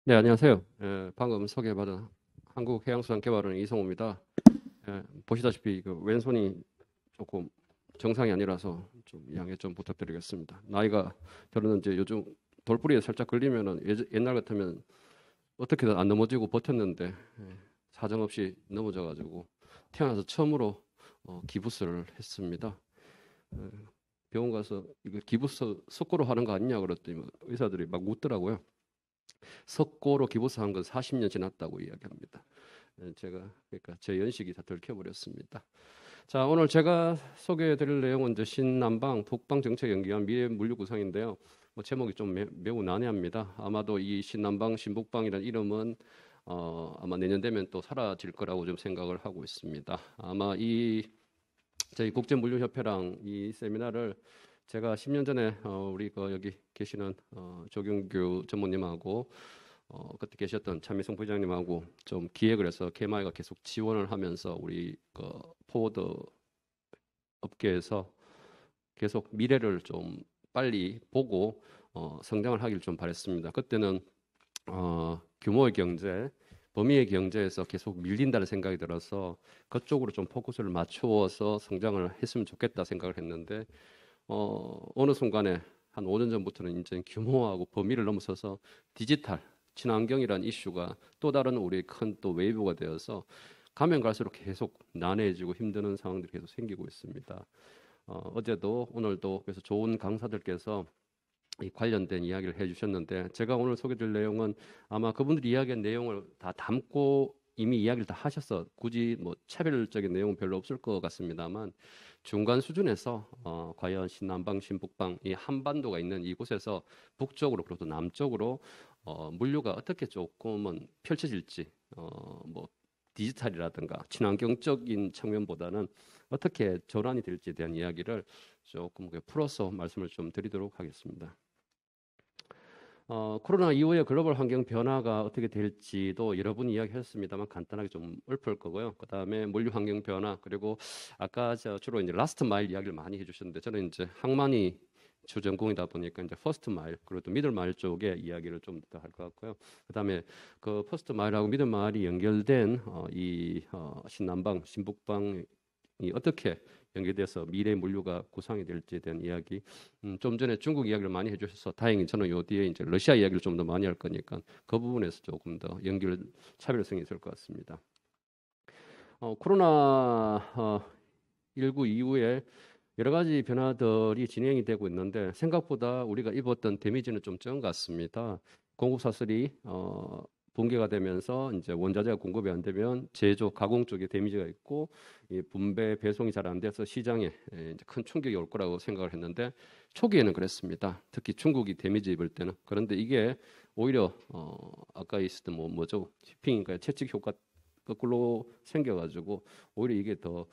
네, 안녕하세요. 방금 소개받은 한국해양수산개발원 이성호입니다. 보시다시피 그 왼손이 조금 정상이 아니라서 좀 양해 좀 부탁드리겠습니다. 나이가 들었는지 요즘 돌부리에 살짝 걸리면은 옛날 같으면 어떻게든 안 넘어지고 버텼는데 사정없이 넘어져가지고 태어나서 처음으로 기부스를 했습니다. 에, 병원 가서 이거 기부스 석고로 하는 거 아니냐 그랬더니 의사들이 막 웃더라고요. 석고로 기부사한 건 40년 지났다고 이야기합니다. 제가 그러니까 제 연식이 다 들켜버렸습니다. 자, 오늘 제가 소개해드릴 내용은 이제 신남방 북방 정책 연기한 미래 물류 구상인데요. 제목이 좀 매우 난해합니다. 아마도 이 신남방 신북방이라는 이름은 아마 내년 되면 또 사라질 거라고 좀 생각을 하고 있습니다. 아마 이 저희 국제물류협회랑 이 세미나를 제가 10년 전에 우리 여기 계시는 조경규 전무님하고 그때 계셨던 차미성 부장님하고 좀 기획을 해서 KMI가 계속 지원을 하면서 우리 포워드 업계에서 계속 미래를 좀 빨리 보고 성장을 하길 좀 바랬습니다. 그때는 규모의 경제, 범위의 경제에서 계속 밀린다는 생각이 들어서 그쪽으로 좀 포커스를 맞추어서 성장을 했으면 좋겠다 생각을 했는데 어느 순간에 한 5년 전부터는 이제 규모하고 범위를 넘어서서 디지털, 친환경이라는 이슈가 또 다른 우리의 큰 또 웨이브가 되어서 가면 갈수록 계속 난해해지고 힘드는 상황들이 계속 생기고 있습니다. 어제도 오늘도 그래서 좋은 강사들께서 이 관련된 이야기를 해주셨는데 제가 오늘 소개드릴 내용은 아마 그분들이 이야기한 내용을 다 담고 이미 이야기를 다 하셔서 굳이 뭐 차별적인 내용은 별로 없을 것 같습니다만 중간 수준에서 과연 신남방, 신북방 이 한반도가 있는 이곳에서 북쪽으로 그리고 또 남쪽으로 물류가 어떻게 조금은 펼쳐질지 뭐 디지털이라든가 친환경적인 측면보다는 어떻게 전환이 될지에 대한 이야기를 조금 풀어서 말씀을 좀 드리도록 하겠습니다. 코로나 이후에 글로벌 환경 변화가 어떻게 될지도 여러분이 이야기하셨습니다만 간단하게 좀 읊을 거고요. 그 다음에 물류 환경 변화 그리고 아까 주로 이제 라스트 마일 이야기를 많이 해주셨는데 저는 이제 항만이 주 전공이다 보니까 이제 퍼스트 마일 그리고 또 미들 마일 쪽에 이야기를 좀 더 할 것 같고요. 그 다음에 그 퍼스트 마일하고 미들 마일이 연결된 신남방, 신북방이 어떻게 연계돼서 미래 물류가 구상이 될지에 대한 이야기. 좀 전에 중국 이야기를 많이 해주셔서 다행히 저는 요 뒤에 이제 러시아 이야기를 좀 더 많이 할 거니까 그 부분에서 조금 더 연결 차별성이 있을 것 같습니다. 코로나 19 이후에 여러 가지 변화들이 진행이 되고 있는데 생각보다 우리가 입었던 데미지는 좀 적은 것 같습니다. 공급 사슬이 붕괴가 되면서 이제 원자재가 공급이 안 되면 제조 가공 쪽에 데미지가 있고 이 분배 배송이 잘 안 돼서 시장에 이제 큰 충격이 올 거라고 생각을 했는데 초기에는 그랬습니다. 특히 중국이 데미지 입을 때는 그런데 이게 오히려 아까 있었던 뭐죠 쇼핑인가요 채찍 효과 거꾸로 생겨가지고 오히려 이게 더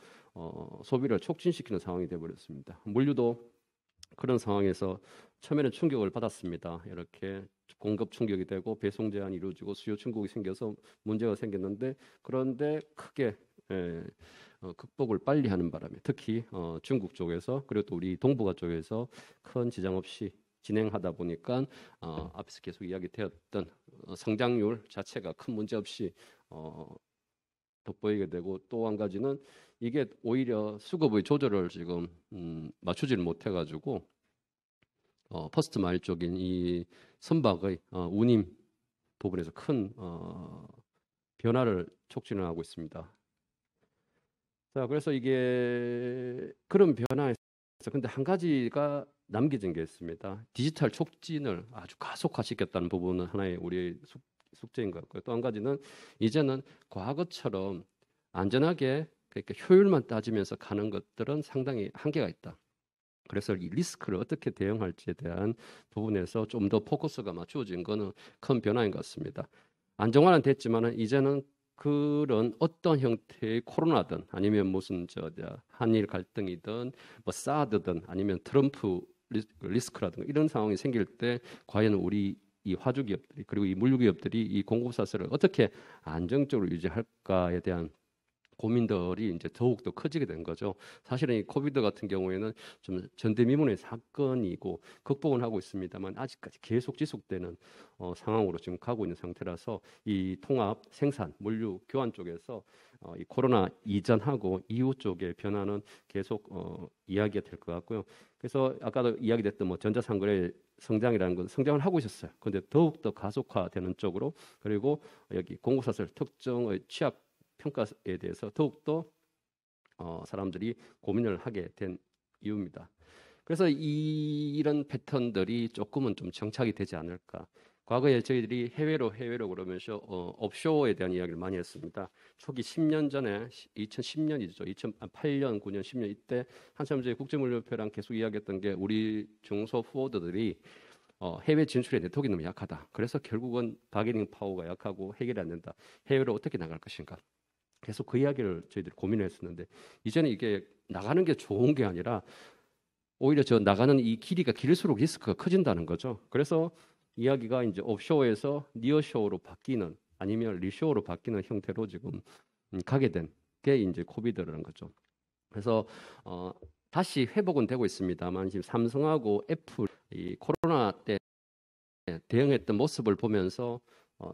소비를 촉진시키는 상황이 되어버렸습니다. 물류도 그런 상황에서 처음에는 충격을 받았습니다. 이렇게 공급 충격이 되고 배송 제한이 이루어지고 수요 충격이 생겨서 문제가 생겼는데 그런데 크게 극복을 빨리 하는 바람에 특히 중국 쪽에서 그리고 또 우리 동북아 쪽에서 큰 지장 없이 진행하다 보니까 앞에서 계속 이야기되었던 성장률 자체가 큰 문제 없이 돋보이게 되고 또 한 가지는 이게 오히려 수급의 조절을 지금 맞추지를 못해가지고 퍼스트 마일 쪽인 이 선박의 운임 부분에서 큰 변화를 촉진을 하고 있습니다. 자, 그래서 이게 그런 변화에서 근데 한 가지가 남겨진 게 있습니다. 디지털 촉진을 아주 가속화시켰다는 부분은 하나의 우리의 숙제인 것 같고요. 또 한 가지는 이제는 과거처럼 안전하게 그러니까 효율만 따지면서 가는 것들은 상당히 한계가 있다. 그래서 이 리스크를 어떻게 대응할지에 대한 부분에서 좀 더 포커스가 맞추어진 것은 큰 변화인 것 같습니다. 안정화는 됐지만은 이제는 그런 어떤 형태의 코로나든 아니면 무슨 한일 갈등이든 뭐 사드든 아니면 트럼프 리스크라든가 이런 상황이 생길 때 과연 우리 이 화주 기업들이 그리고 이 물류 기업들이 이 공급 사슬을 어떻게 안정적으로 유지할까에 대한 고민들이 이제 더욱 더 커지게 된 거죠. 사실은 이 코비드 같은 경우에는 좀 전대미문의 사건이고 극복은 하고 있습니다만 아직까지 계속 지속되는 상황으로 지금 가고 있는 상태라서 이 통합, 생산, 물류, 교환 쪽에서 이 코로나 이전하고 이후 쪽의 변화는 계속 이야기가 될 것 같고요. 그래서 아까도 이야기됐던 뭐 전자상거래 성장이라는 건 성장을 하고 있었어요. 그런데 더욱 더 가속화되는 쪽으로 그리고 여기 공급사설 특정의 취약 평가에 대해서 더욱더 사람들이 고민을 하게 된 이유입니다. 그래서 이런 패턴들이 조금은 좀 정착이 되지 않을까. 과거에 저희들이 해외로 그러면서 업쇼에 대한 이야기를 많이 했습니다. 초기 10년 전에 2010년이죠. 2008년, 9년, 10년 이때 한참 저희 국제물류협회랑 계속 이야기했던 게 우리 중소포워드들이 해외 진출의 네트워크가 너무 약하다. 그래서 결국은 바게닝 파워가 약하고 해결이 안 된다. 해외로 어떻게 나갈 것인가. 계속 그 이야기를 저희들이 고민을 했었는데 이제는 이게 나가는 게 좋은 게 아니라 오히려 저 나가는 이 길이가 길수록 리스크가 커진다는 거죠. 그래서 이야기가 이제 옵쇼어에서 니어쇼어로 바뀌는 아니면 리쇼어로 바뀌는 형태로 지금 가게 된 게 이제 코비드라는 거죠. 그래서 다시 회복은 되고 있습니다만 지금 삼성하고 애플 이 코로나 때 대응했던 모습을 보면서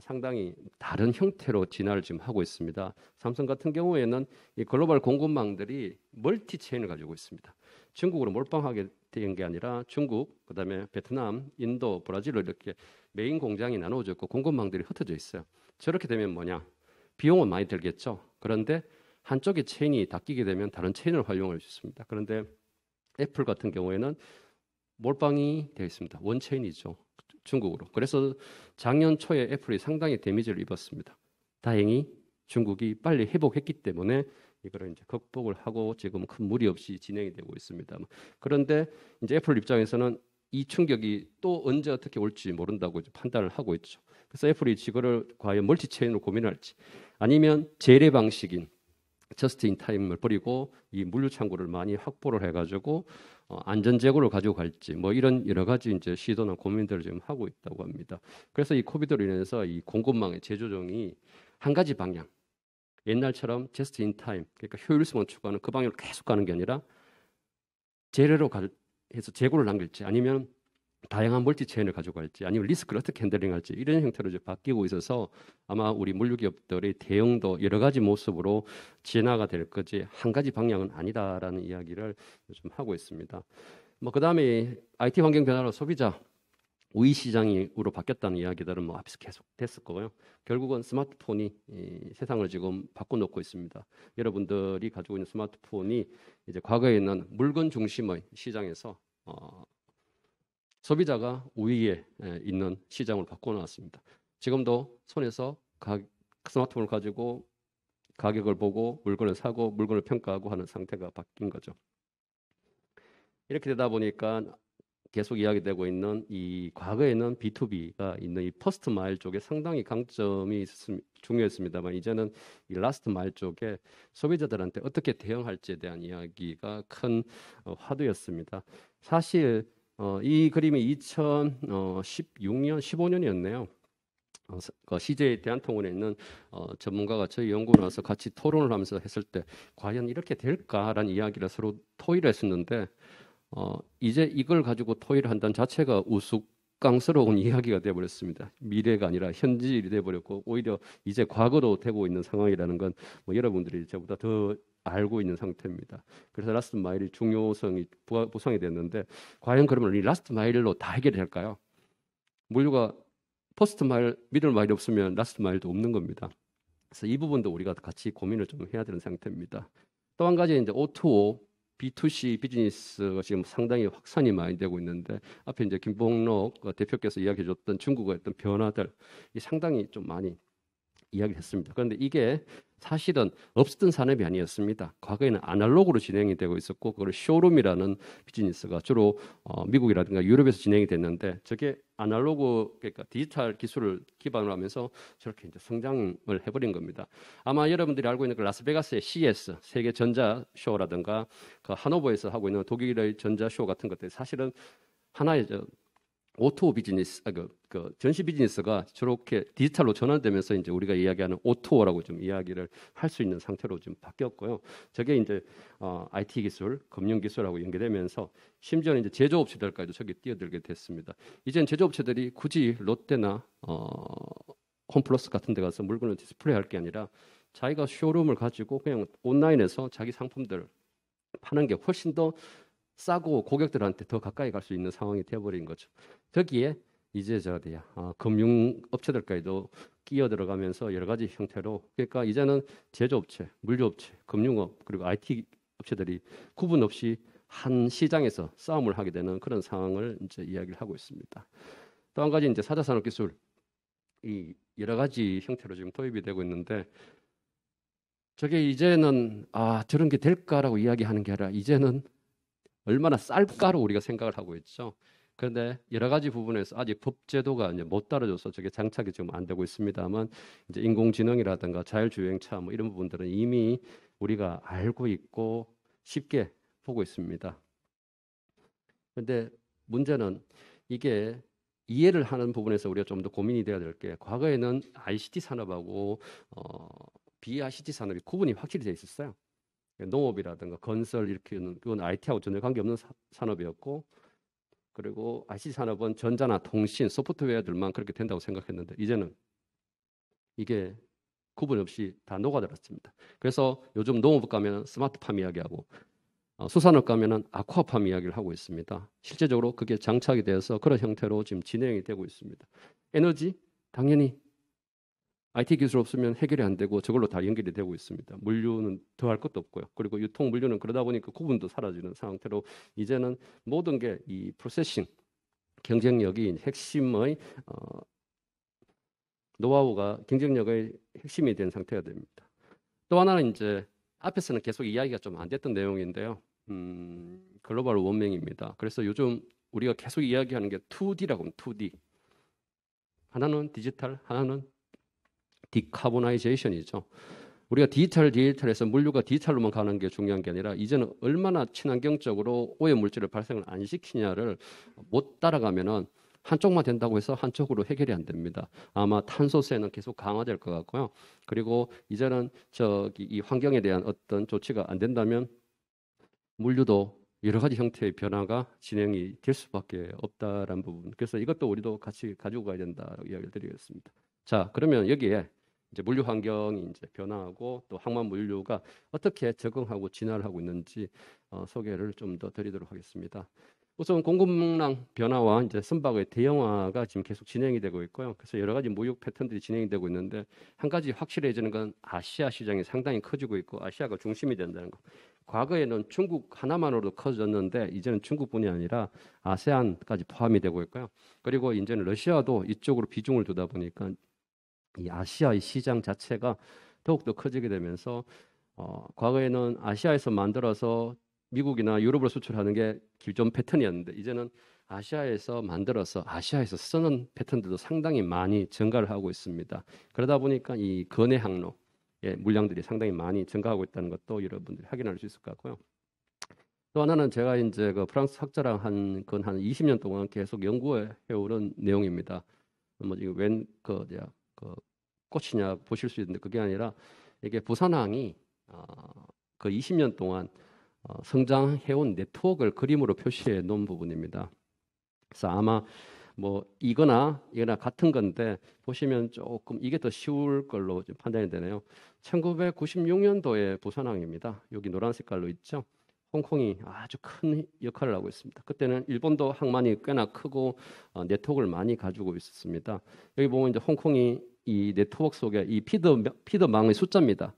상당히 다른 형태로 진화를 지금 하고 있습니다. 삼성 같은 경우에는 이 글로벌 공급망들이 멀티 체인을 가지고 있습니다. 중국으로 몰빵하게 된 게 아니라 중국, 그다음에 베트남, 인도, 브라질로 이렇게 메인 공장이 나눠져 있고 공급망들이 흩어져 있어요. 저렇게 되면 뭐냐? 비용은 많이 들겠죠. 그런데 한쪽의 체인이 닫히게 되면 다른 체인을 활용할 수 있습니다. 그런데 애플 같은 경우에는 몰빵이 되어 있습니다. 원체인이죠. 중국으로. 그래서 작년 초에 애플이 상당히 데미지를 입었습니다. 다행히 중국이 빨리 회복했기 때문에 이거를 이제 극복을 하고 지금 큰 무리 없이 진행이 되고 있습니다. 그런데 이제 애플 입장에서는 이 충격이 또 언제 어떻게 올지 모른다고 이제 판단을 하고 있죠. 그래서 애플이 이거를 과연 멀티체인으로 고민할지 아니면 재래 방식인 저스트 인 타임을 버리고 이 물류 창고를 많이 확보를 해가지고 안전 재고를 가지고 갈지 뭐 이런 여러 가지 이제 시도나 고민들을 지금 하고 있다고 합니다. 그래서 이 코비드로 인해서 이 공급망의 재조정이 한 가지 방향, 옛날처럼 저스트 인 타임 그러니까 효율성을 추구하는 그 방향으로 계속 가는 게 아니라 재래로 해서 재고를 남길지 아니면 다양한 멀티 체인을 가져갈지 아니면 리스크를 어떻게 핸들링할지 이런 형태로 이제 바뀌고 있어서 아마 우리 물류기업들의 대응도 여러 가지 모습으로 진화가 될 거지 한 가지 방향은 아니다라는 이야기를 요즘 하고 있습니다. 뭐 그다음에 IT 환경 변화로 소비자 우위 시장으로 바뀌었다는 이야기들은 뭐 앞에서 계속 됐을 거고요. 결국은 스마트폰이 세상을 지금 바꿔놓고 있습니다. 여러분들이 가지고 있는 스마트폰이 이제 과거에는 물건 중심의 시장에서 소비자가 우위에 있는 시장을 바꿔놨습니다. 지금도 손에서 스마트폰을 가지고 가격을 보고 물건을 사고 물건을 평가하고 하는 상태가 바뀐 거죠. 이렇게 되다 보니까 계속 이야기되고 있는 이 과거에는 B2B가 있는 이 퍼스트 마일 쪽에 상당히 강점이 중요했습니다만 이제는 이 라스트 마일 쪽에 소비자들한테 어떻게 대응할지에 대한 이야기가 큰 화두였습니다. 사실 이 그림이 2016년, 15년이었네요. CJ 대한통운에 있는 전문가가 저희 연구원 와서 같이 토론을 하면서 했을 때 과연 이렇게 될까라는 이야기를 서로 토의를 했었는데 이제 이걸 가지고 토의를 한다는 자체가 우스꽝스러운 이야기가 되어버렸습니다. 미래가 아니라 현실이 되어버렸고 오히려 이제 과거로 되고 있는 상황이라는 건 뭐 여러분들이 저보다 더 알고 있는 상태입니다. 그래서 라스트 마일의 중요성이 부상이 됐는데 과연 그러면 이 라스트 마일로 다 해결될까요? 물류가 퍼스트 마일, 미들 마일이 없으면 라스트 마일도 없는 겁니다. 그래서 이 부분도 우리가 같이 고민을 좀 해야 되는 상태입니다. 또 한 가지 이제 O2O, B2C 비즈니스가 지금 상당히 확산이 많이 되고 있는데 앞에 이제 김봉록 대표께서 이야기해줬던 중국의 어떤 변화들 이 상당히 좀 많이 이야기했습니다. 그런데 이게 사실은 없었던 산업이 아니었습니다. 과거에는 아날로그로 진행이 되고 있었고 그걸 쇼룸이라는 비즈니스가 주로 미국이라든가 유럽에서 진행이 됐는데 저게 아날로그 그러니까 디지털 기술을 기반으로 하면서 저렇게 이제 성장을 해버린 겁니다. 아마 여러분들이 알고 있는 그 라스베가스의 CES 세계 전자 쇼라든가 그 하노버에서 하고 있는 독일의 전자 쇼 같은 것들 사실은 하나의 오토 비즈니스, 그 전시 비즈니스가 저렇게 디지털로 전환되면서 이제 우리가 이야기하는 오토라고 좀 이야기를 할 수 있는 상태로 좀 바뀌었고요. 저게 이제 IT 기술, 금융 기술하고 연계되면서 심지어는 이제 제조업체들까지도 저기 뛰어들게 됐습니다. 이제는 제조업체들이 굳이 롯데나 홈플러스 같은 데 가서 물건을 디스플레이할 게 아니라 자기가 쇼룸을 가지고 그냥 온라인에서 자기 상품들 파는 게 훨씬 더 싸고 고객들한테 더 가까이 갈 수 있는 상황이 되어버린 거죠. 거기에 이제 저 어디야 금융업체들까지도 끼어 들어가면서 여러 가지 형태로 그러니까 이제는 제조업체, 물류업체, 금융업 그리고 IT 업체들이 구분 없이 한 시장에서 싸움을 하게 되는 그런 상황을 이제 이야기를 하고 있습니다. 또 한 가지 이제 4차 산업기술 이 여러 가지 형태로 지금 도입이 되고 있는데 저게 이제는 저런 게 될까라고 이야기하는 게 아니라 이제는 얼마나 쌀까로 우리가 생각을 하고 있죠. 그런데 여러 가지 부분에서 아직 법 제도가 이제 못 따라줘서 저게 장착이 지금 안 되고 있습니다만 이제 인공지능이라든가 자율주행차 뭐 이런 부분들은 이미 우리가 알고 있고 쉽게 보고 있습니다. 그런데 문제는 이게 이해를 하는 부분에서 우리가 좀 더 고민이 돼야 될 게 과거에는 ICT 산업하고 비ICT 산업이 구분이 확실히 돼 있었어요. 농업이라든가 건설 이렇게는 그건 IT하고 전혀 관계없는 산업이었고 그리고 ICT 산업은 전자나 통신, 소프트웨어들만 그렇게 된다고 생각했는데 이제는 이게 구분 없이 다 녹아들었습니다. 그래서 요즘 농업 가면 스마트팜 이야기하고 수산업 가면은 아쿠아팜 이야기를 하고 있습니다. 실제적으로 그게 장착이 되어서 그런 형태로 지금 진행이 되고 있습니다. 에너지 당연히 IT 기술 없으면 해결이 안 되고 저걸로 다 연결이 되고 있습니다. 물류는 더 할 것도 없고요. 그리고 유통 물류는 그러다 보니까 구분도 사라지는 상태로 이제는 모든 게 이 프로세싱 경쟁력이 핵심의 노하우가 경쟁력의 핵심이 된 상태가 됩니다. 또 하나는 이제 앞에서는 계속 이야기가 좀 안 됐던 내용인데요. 글로벌 워밍입니다. 그래서 요즘 우리가 계속 이야기하는 게 2D라고 합니다. 2D. 하나는 디지털, 하나는 디카보나이제이션이죠. 우리가 디지털에서 물류가 디지털로만 가는 게 중요한 게 아니라 이제는 얼마나 친환경적으로 오염 물질을 발생을 안 시키냐를 못 따라가면은 한쪽만 된다고 해서 한쪽으로 해결이 안 됩니다. 아마 탄소세는 계속 강화될 것 같고요. 그리고 이제는 이 환경에 대한 어떤 조치가 안 된다면 물류도 여러 가지 형태의 변화가 진행이 될 수밖에 없다라는 부분. 그래서 이것도 우리도 같이 가지고 가야 된다라고 이야기를 드리겠습니다. 자, 그러면 여기에 이제 물류 환경이 이제 변화하고 또 항만 물류가 어떻게 적응하고 진화를 하고 있는지 소개를 좀 더 드리도록 하겠습니다. 우선 공급망 변화와 이제 선박의 대형화가 지금 계속 진행이 되고 있고요. 그래서 여러 가지 무역 패턴들이 진행이 되고 있는데 한 가지 확실해지는 건 아시아 시장이 상당히 커지고 있고 아시아가 중심이 된다는 거. 과거에는 중국 하나만으로도 커졌는데 이제는 중국뿐이 아니라 아세안까지 포함이 되고 있고요. 그리고 이제는 러시아도 이쪽으로 비중을 두다 보니까 이 아시아의 시장 자체가 더욱더 커지게 되면서 과거에는 아시아에서 만들어서 미국이나 유럽으로 수출하는 게 기존 패턴이었는데 이제는 아시아에서 만들어서 아시아에서 쓰는 패턴들도 상당히 많이 증가를 하고 있습니다. 그러다 보니까 이 거래 항로 물량들이 상당히 많이 증가하고 있다는 것도 여러분들이 확인할 수 있을 것 같고요. 또 하나는 제가 이제 그 프랑스 학자랑 한 20년 동안 계속 연구해 오는 내용입니다. 뭐 이거 그 꽃이냐 보실 수 있는데 그게 아니라 이게 부산항이 그 20년 동안 성장해온 네트워크를 그림으로 표시해 놓은 부분입니다. 그래서 아마 뭐 이거나 같은 건데 보시면 조금 이게 더 쉬울 걸로 판단이 되네요. 1996년도에 부산항입니다. 여기 노란 색깔로 있죠. 홍콩이 아주 큰 역할을 하고 있습니다. 그때는 일본도 항만이 꽤나 크고 네트워크를 많이 가지고 있었습니다. 여기 보면 이제 홍콩이 이 네트워크 속에 이 피더망의 숫자입니다.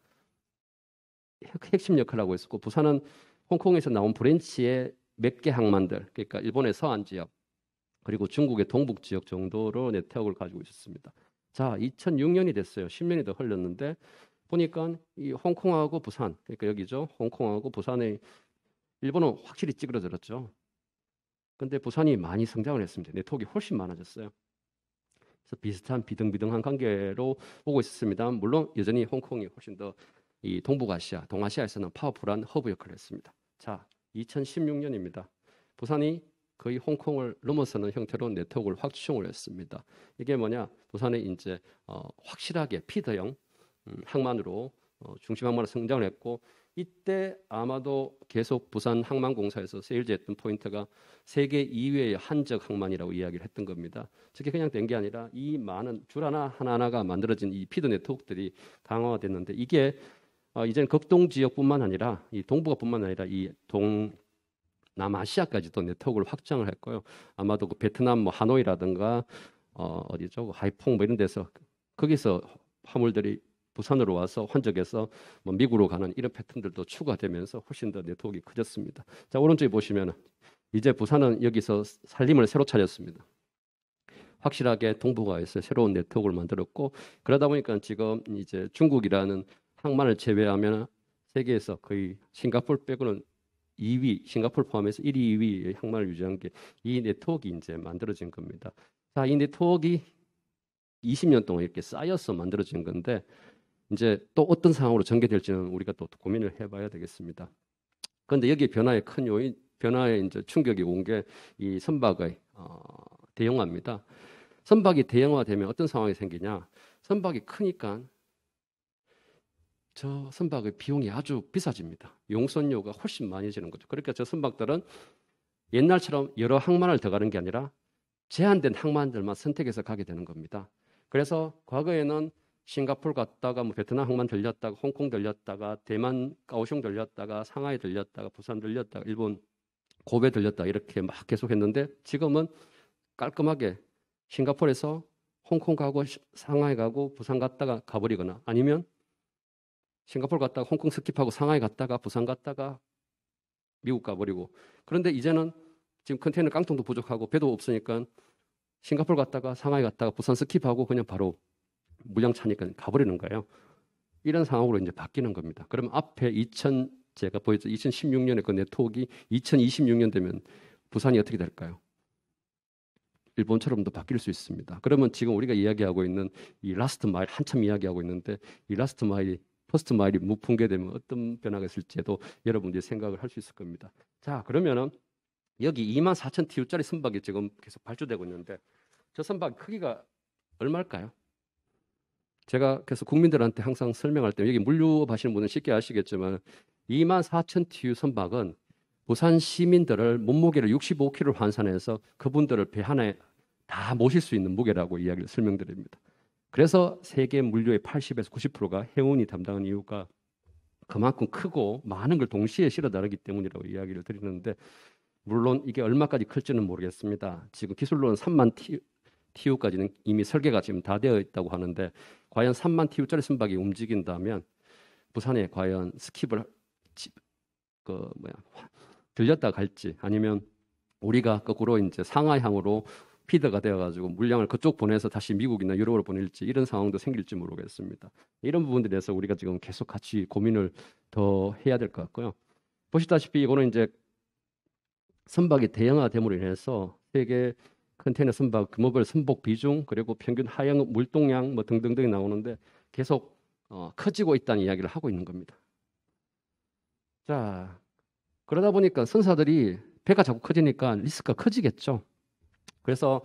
핵심 역할을 하고 있었고 부산은 홍콩에서 나온 브랜치의 몇 개 항만들, 그러니까 일본의 서안 지역 그리고 중국의 동북 지역 정도로 네트워크를 가지고 있었습니다. 자, 2006년이 됐어요. 10년이 더 흘렀는데 보니까 이 홍콩하고 부산, 그러니까 여기죠. 홍콩하고 부산의 일본은 확실히 찌그러들었죠. 근데 부산이 많이 성장을 했습니다. 네트워크가 훨씬 많아졌어요. 그래서 비슷한 비등비등한 관계로 오고 있었습니다. 물론 여전히 홍콩이 훨씬 더 이 동북아시아, 동아시아에서는 파워풀한 허브 역할을 했습니다. 자, 2016년입니다. 부산이 거의 홍콩을 넘어서는 형태로 네트워크를 확충을 했습니다. 이게 뭐냐? 부산에 이제 확실하게 피더형 항만으로 중심 항만으로 성장을 했고, 이때 아마도 계속 부산 항만공사에서 세일즈했던 포인트가 세계 2위의 한적 항만이라고 이야기를 했던 겁니다. 저게 그냥 된 게 아니라 이 많은 줄 하나하나가 만들어진 이 피더 네트워크들이 강화가 됐는데, 이게 이제는 극동 지역뿐만 아니라 이 동북아뿐만 아니라 이 남아시아까지도 네트워크를 확장을 했고요. 아마도 그 베트남 뭐 하노이라든가 어디죠? 하이퐁 뭐 이런 데서 거기서 화물들이 부산으로 와서 환적해서 뭐 미국으로 가는 이런 패턴들도 추가되면서 훨씬 더 네트워크가 커졌습니다. 자, 오른쪽에 보시면 이제 부산은 여기서 살림을 새로 차렸습니다. 확실하게 동북아에서 새로운 네트워크를 만들었고, 그러다 보니까 지금 이제 중국이라는 항만을 제외하면 세계에서 거의 싱가포르 빼고는 2위, 싱가포르 포함해서 1위, 2위의 항만을 유지한 게 이 네트워크가 이제 만들어진 겁니다. 자, 이 네트워크가 20년 동안 이렇게 쌓여서 만들어진 건데, 이제 또 어떤 상황으로 전개될지는 우리가 또 고민을 해봐야 되겠습니다. 그런데 여기 변화의 큰 요인, 변화의 이제 충격이 온 게 이 선박의 대형화입니다. 선박이 대형화되면 어떤 상황이 생기냐? 선박이 크니까 저 선박의 비용이 아주 비싸집니다. 용선료가 훨씬 많이 지는 거죠. 그러니까 저 선박들은 옛날처럼 여러 항만을 더 가는 게 아니라 제한된 항만들만 선택해서 가게 되는 겁니다. 그래서 과거에는 싱가포르 갔다가 뭐 베트남 항만 들렸다가 홍콩 들렸다가 대만 까오슝 들렸다가 상하이 들렸다가 부산 들렸다가 일본 고베 들렸다 이렇게 막 계속했는데, 지금은 깔끔하게 싱가포르에서 홍콩 가고 상하이 가고 부산 갔다가 가버리거나, 아니면 싱가포르 갔다가 홍콩 스킵하고 상하이 갔다가 부산 갔다가 미국 가버리고. 그런데 이제는 지금 컨테이너 깡통도 부족하고 배도 없으니까 싱가포르 갔다가 상하이 갔다가 부산 스킵하고 그냥 바로 물량 차니까 가버리는 거예요. 이런 상황으로 이제 바뀌는 겁니다. 그러면 앞에 제가 보여줘 2016년에 그 네트워크가 2026년 되면 부산이 어떻게 될까요? 일본처럼도 바뀔 수 있습니다. 그러면 지금 우리가 이야기하고 있는 이 라스트 마일 한참 이야기하고 있는데, 이 라스트 마일이 퍼스트 마일이 무풍계되면 어떤 변화가 있을지도 여러분들이 생각을 할 수 있을 겁니다. 자, 그러면은 여기 24,000 TU짜리 선박이 지금 계속 발주되고 있는데, 저 선박 크기가 얼마일까요? 제가 그래서 국민들한테 항상 설명할 때, 여기 물류업 하시는 분은 쉽게 아시겠지만 24,000 TU 선박은 부산 시민들을 몸무게를 65kg로 환산해서 그분들을 배 하나에 다 모실 수 있는 무게라고 이야기를 설명드립니다. 그래서 세계 물류의 80에서 90%가 해운이 담당하는 이유가 그만큼 크고 많은 걸 동시에 실어 나르기 때문이라고 이야기를 드리는데, 물론 이게 얼마까지 클지는 모르겠습니다. 지금 기술로는 3만 TU까지는 이미 설계가 지금 다 되어 있다고 하는데, 과연 3만 TU짜리 선박이 움직인다면 부산에 과연 스킵을 들렸다 갈지, 아니면 우리가 거꾸로 이제 상하이항으로 피더가 되어가지고 물량을 그쪽 보내서 다시 미국이나 유럽으로 보낼지, 이런 상황도 생길지 모르겠습니다. 이런 부분들에 대해서 우리가 지금 계속 같이 고민을 더 해야 될 것 같고요. 보시다시피 이거는 이제 선박이 대형화됨으로 인해서 세계 컨테이너 선박 금업별 선복 비중, 그리고 평균 하형 물동량 뭐 등등등이 나오는데 계속 커지고 있다는 이야기를 하고 있는 겁니다. 자, 그러다 보니까 선사들이 배가 자꾸 커지니까 리스크가 커지겠죠. 그래서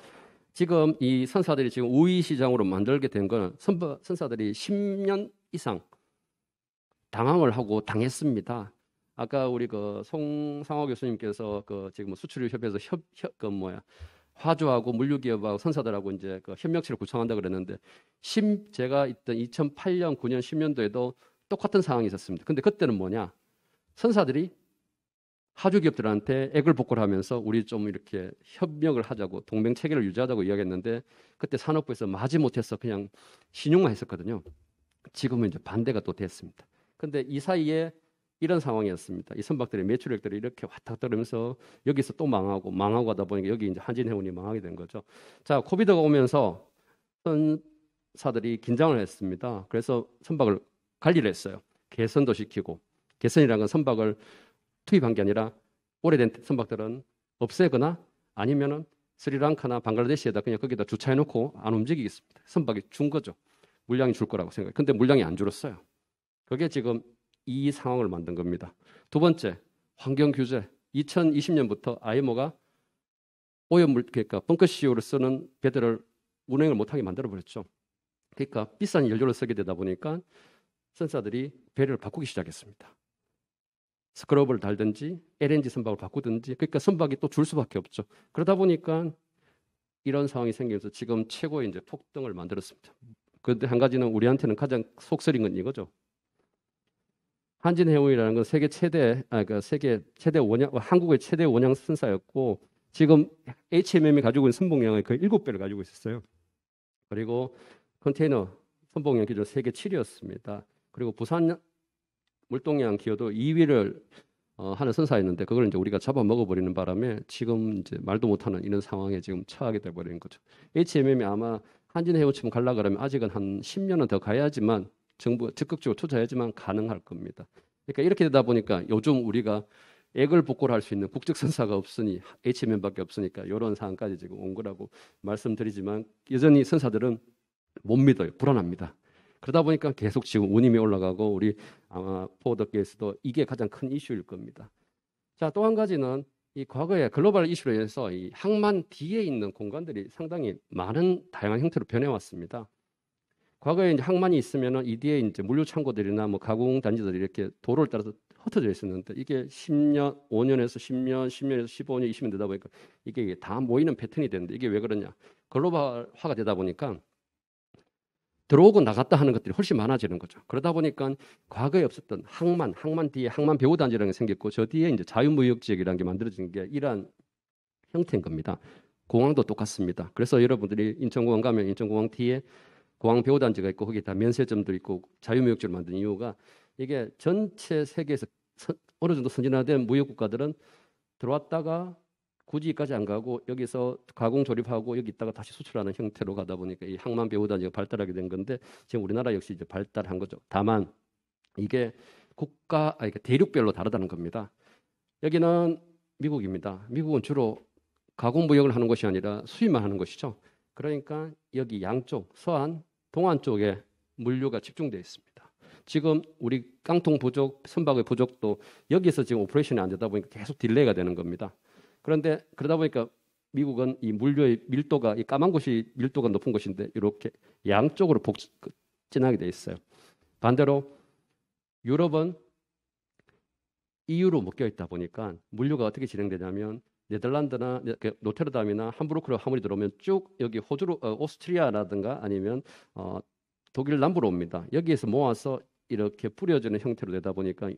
지금 이 선사들이 지금 우위 시장으로 만들게 된 거는 선사들이 10년 이상 당황을 하고 당했습니다. 아까 우리 그 송상호 교수님께서 그 지금 수출유 협회에서 화주하고 물류기업하고 선사들하고 이제 그 협력체를 구성한다 그랬는데, 제가 있던 2008년, 9년, 10년도에도 똑같은 상황이 있었습니다. 근데 그때는 뭐냐? 선사들이 하주기업들한테 액을 복구를 하면서 우리 좀 이렇게 협력을 하자고, 동맹 체계를 유지하자고 이야기했는데, 그때 산업부에서 마지못해서 그냥 신용만 했었거든요. 지금은 이제 반대가 또 됐습니다. 근데 이 사이에 이런 상황이었습니다. 이 선박들의 매출액들이 이렇게 왔다 갔다 그러면서 여기서 또 망하고 하다 보니까 여기 이제 한진해운이 망하게 된 거죠. 자, 코비드가 오면서 선사들이 긴장을 했습니다. 그래서 선박을 관리를 했어요. 개선도 시키고, 개선이라는 건 선박을 투입한 게 아니라 오래된 선박들은 없애거나 아니면은 스리랑카나 방글라데시에다 그냥 거기다 주차해놓고 안 움직이겠습니다. 선박이 준 거죠. 물량이 줄 거라고 생각해요. 근데 물량이 안 줄었어요. 그게 지금 이 상황을 만든 겁니다. 두 번째, 환경 규제. 2020년부터 IMO가 오염물 그러니까 벙커CO를 쓰는 배들을 운행을 못하게 만들어 버렸죠. 그러니까 비싼 연료를 쓰게 되다 보니까 선사들이 배를 바꾸기 시작했습니다. 스크럽을 달든지 LNG 선박을 바꾸든지 그러니까 선박이 또 줄 수밖에 없죠. 그러다 보니까 이런 상황이 생기면서 지금 최고의 이제 폭등을 만들었습니다. 그런데 한 가지는 우리한테는 가장 속설인 건 이거죠. 한진해운이라는 건 세계 최대 원양 한국의 최대 원양 선사였고 지금 HMM이 가지고 있는 선봉량의 거의 7배를 가지고 있었어요. 그리고 컨테이너 선봉량 기준 세계 7위였습니다. 그리고 부산 물동량 기여도 2위를 하는 선사였는데 그걸 이제 우리가 잡아 먹어버리는 바람에 지금 이제 말도 못하는 이런 상황에 지금 처하게 돼버린 거죠. HMM이 아마 한진해운처럼 가려 그러면 아직은 한 10년은 더 가야지만 정부 적극적으로 투자해야지만 가능할 겁니다. 그러니까 이렇게 되다 보니까 요즘 우리가 액을 복구를 할 수 있는 국적 선사가 없으니 HMM밖에 없으니까 이런 상황까지 지금 온 거라고 말씀드리지만 여전히 선사들은 못 믿어요. 불안합니다. 그러다 보니까 계속 지금 운임이 올라가고 우리 아마 포워드계에서도 이게 가장 큰 이슈일 겁니다. 자, 또 한 가지는 이 과거에 글로벌 이슈로 인해서 이 항만 뒤에 있는 공간들이 상당히 많은 다양한 형태로 변해왔습니다. 과거에 이제 항만이 있으면은 이 뒤에 이제 물류 창고들이나 뭐 가공 단지들이 이렇게 도로를 따라서 흩어져 있었는데 이게 10년, 5년에서 10년, 10년에서 15년, 20년 되다 보니까 이게 다 모이는 패턴이 되는데 이게 왜 그러냐? 글로벌화가 되다 보니까 들어오고 나갔다 하는 것들이 훨씬 많아지는 거죠. 그러다 보니까 과거에 없었던 항만 뒤에 항만 배후 단지라는 게 생겼고 저 뒤에 이제 자유무역 지역이라는 게 만들어진 게 이러한 형태인 겁니다. 공항도 똑같습니다. 그래서 여러분들이 인천공항 가면 인천공항 뒤에 공항 배후 단지가 있고 거기 다 면세점도 있고 자유무역지를 만든 이유가 이게 전체 세계에서 어느 정도 선진화된 무역 국가들은 들어왔다가 굳이 여기까지 안 가고 여기서 가공 조립하고 여기 있다가 다시 수출하는 형태로 가다 보니까 이 항만 배후 단지가 발달하게 된 건데 지금 우리나라 역시 이제 발달한 거죠. 다만 이게 대륙별로 다르다는 겁니다. 여기는 미국입니다. 미국은 주로 가공 무역을 하는 것이 아니라 수입만 하는 것이죠. 그러니까 여기 양쪽 서안, 동안 쪽에 물류가 집중되어 있습니다. 지금 우리 깡통 부족, 선박의 부족도 여기서 지금 오퍼레이션이 안 되다 보니까 계속 딜레이가 되는 겁니다. 그런데 그러다 보니까 미국은 이 물류의 밀도가 이 까만 곳이 밀도가 높은 곳인데 이렇게 양쪽으로 진하게 돼 있어요. 반대로 유럽은 EU로 묶여 있다 보니까 물류가 어떻게 진행되냐면 네덜란드나 노테르담이나 함부르크로 화물이 들어오면 쭉 여기 호주로 오스트리아라든가 아니면 독일 남부로 옵니다. 여기에서 모아서 이렇게 뿌려지는 형태로 되다 보니까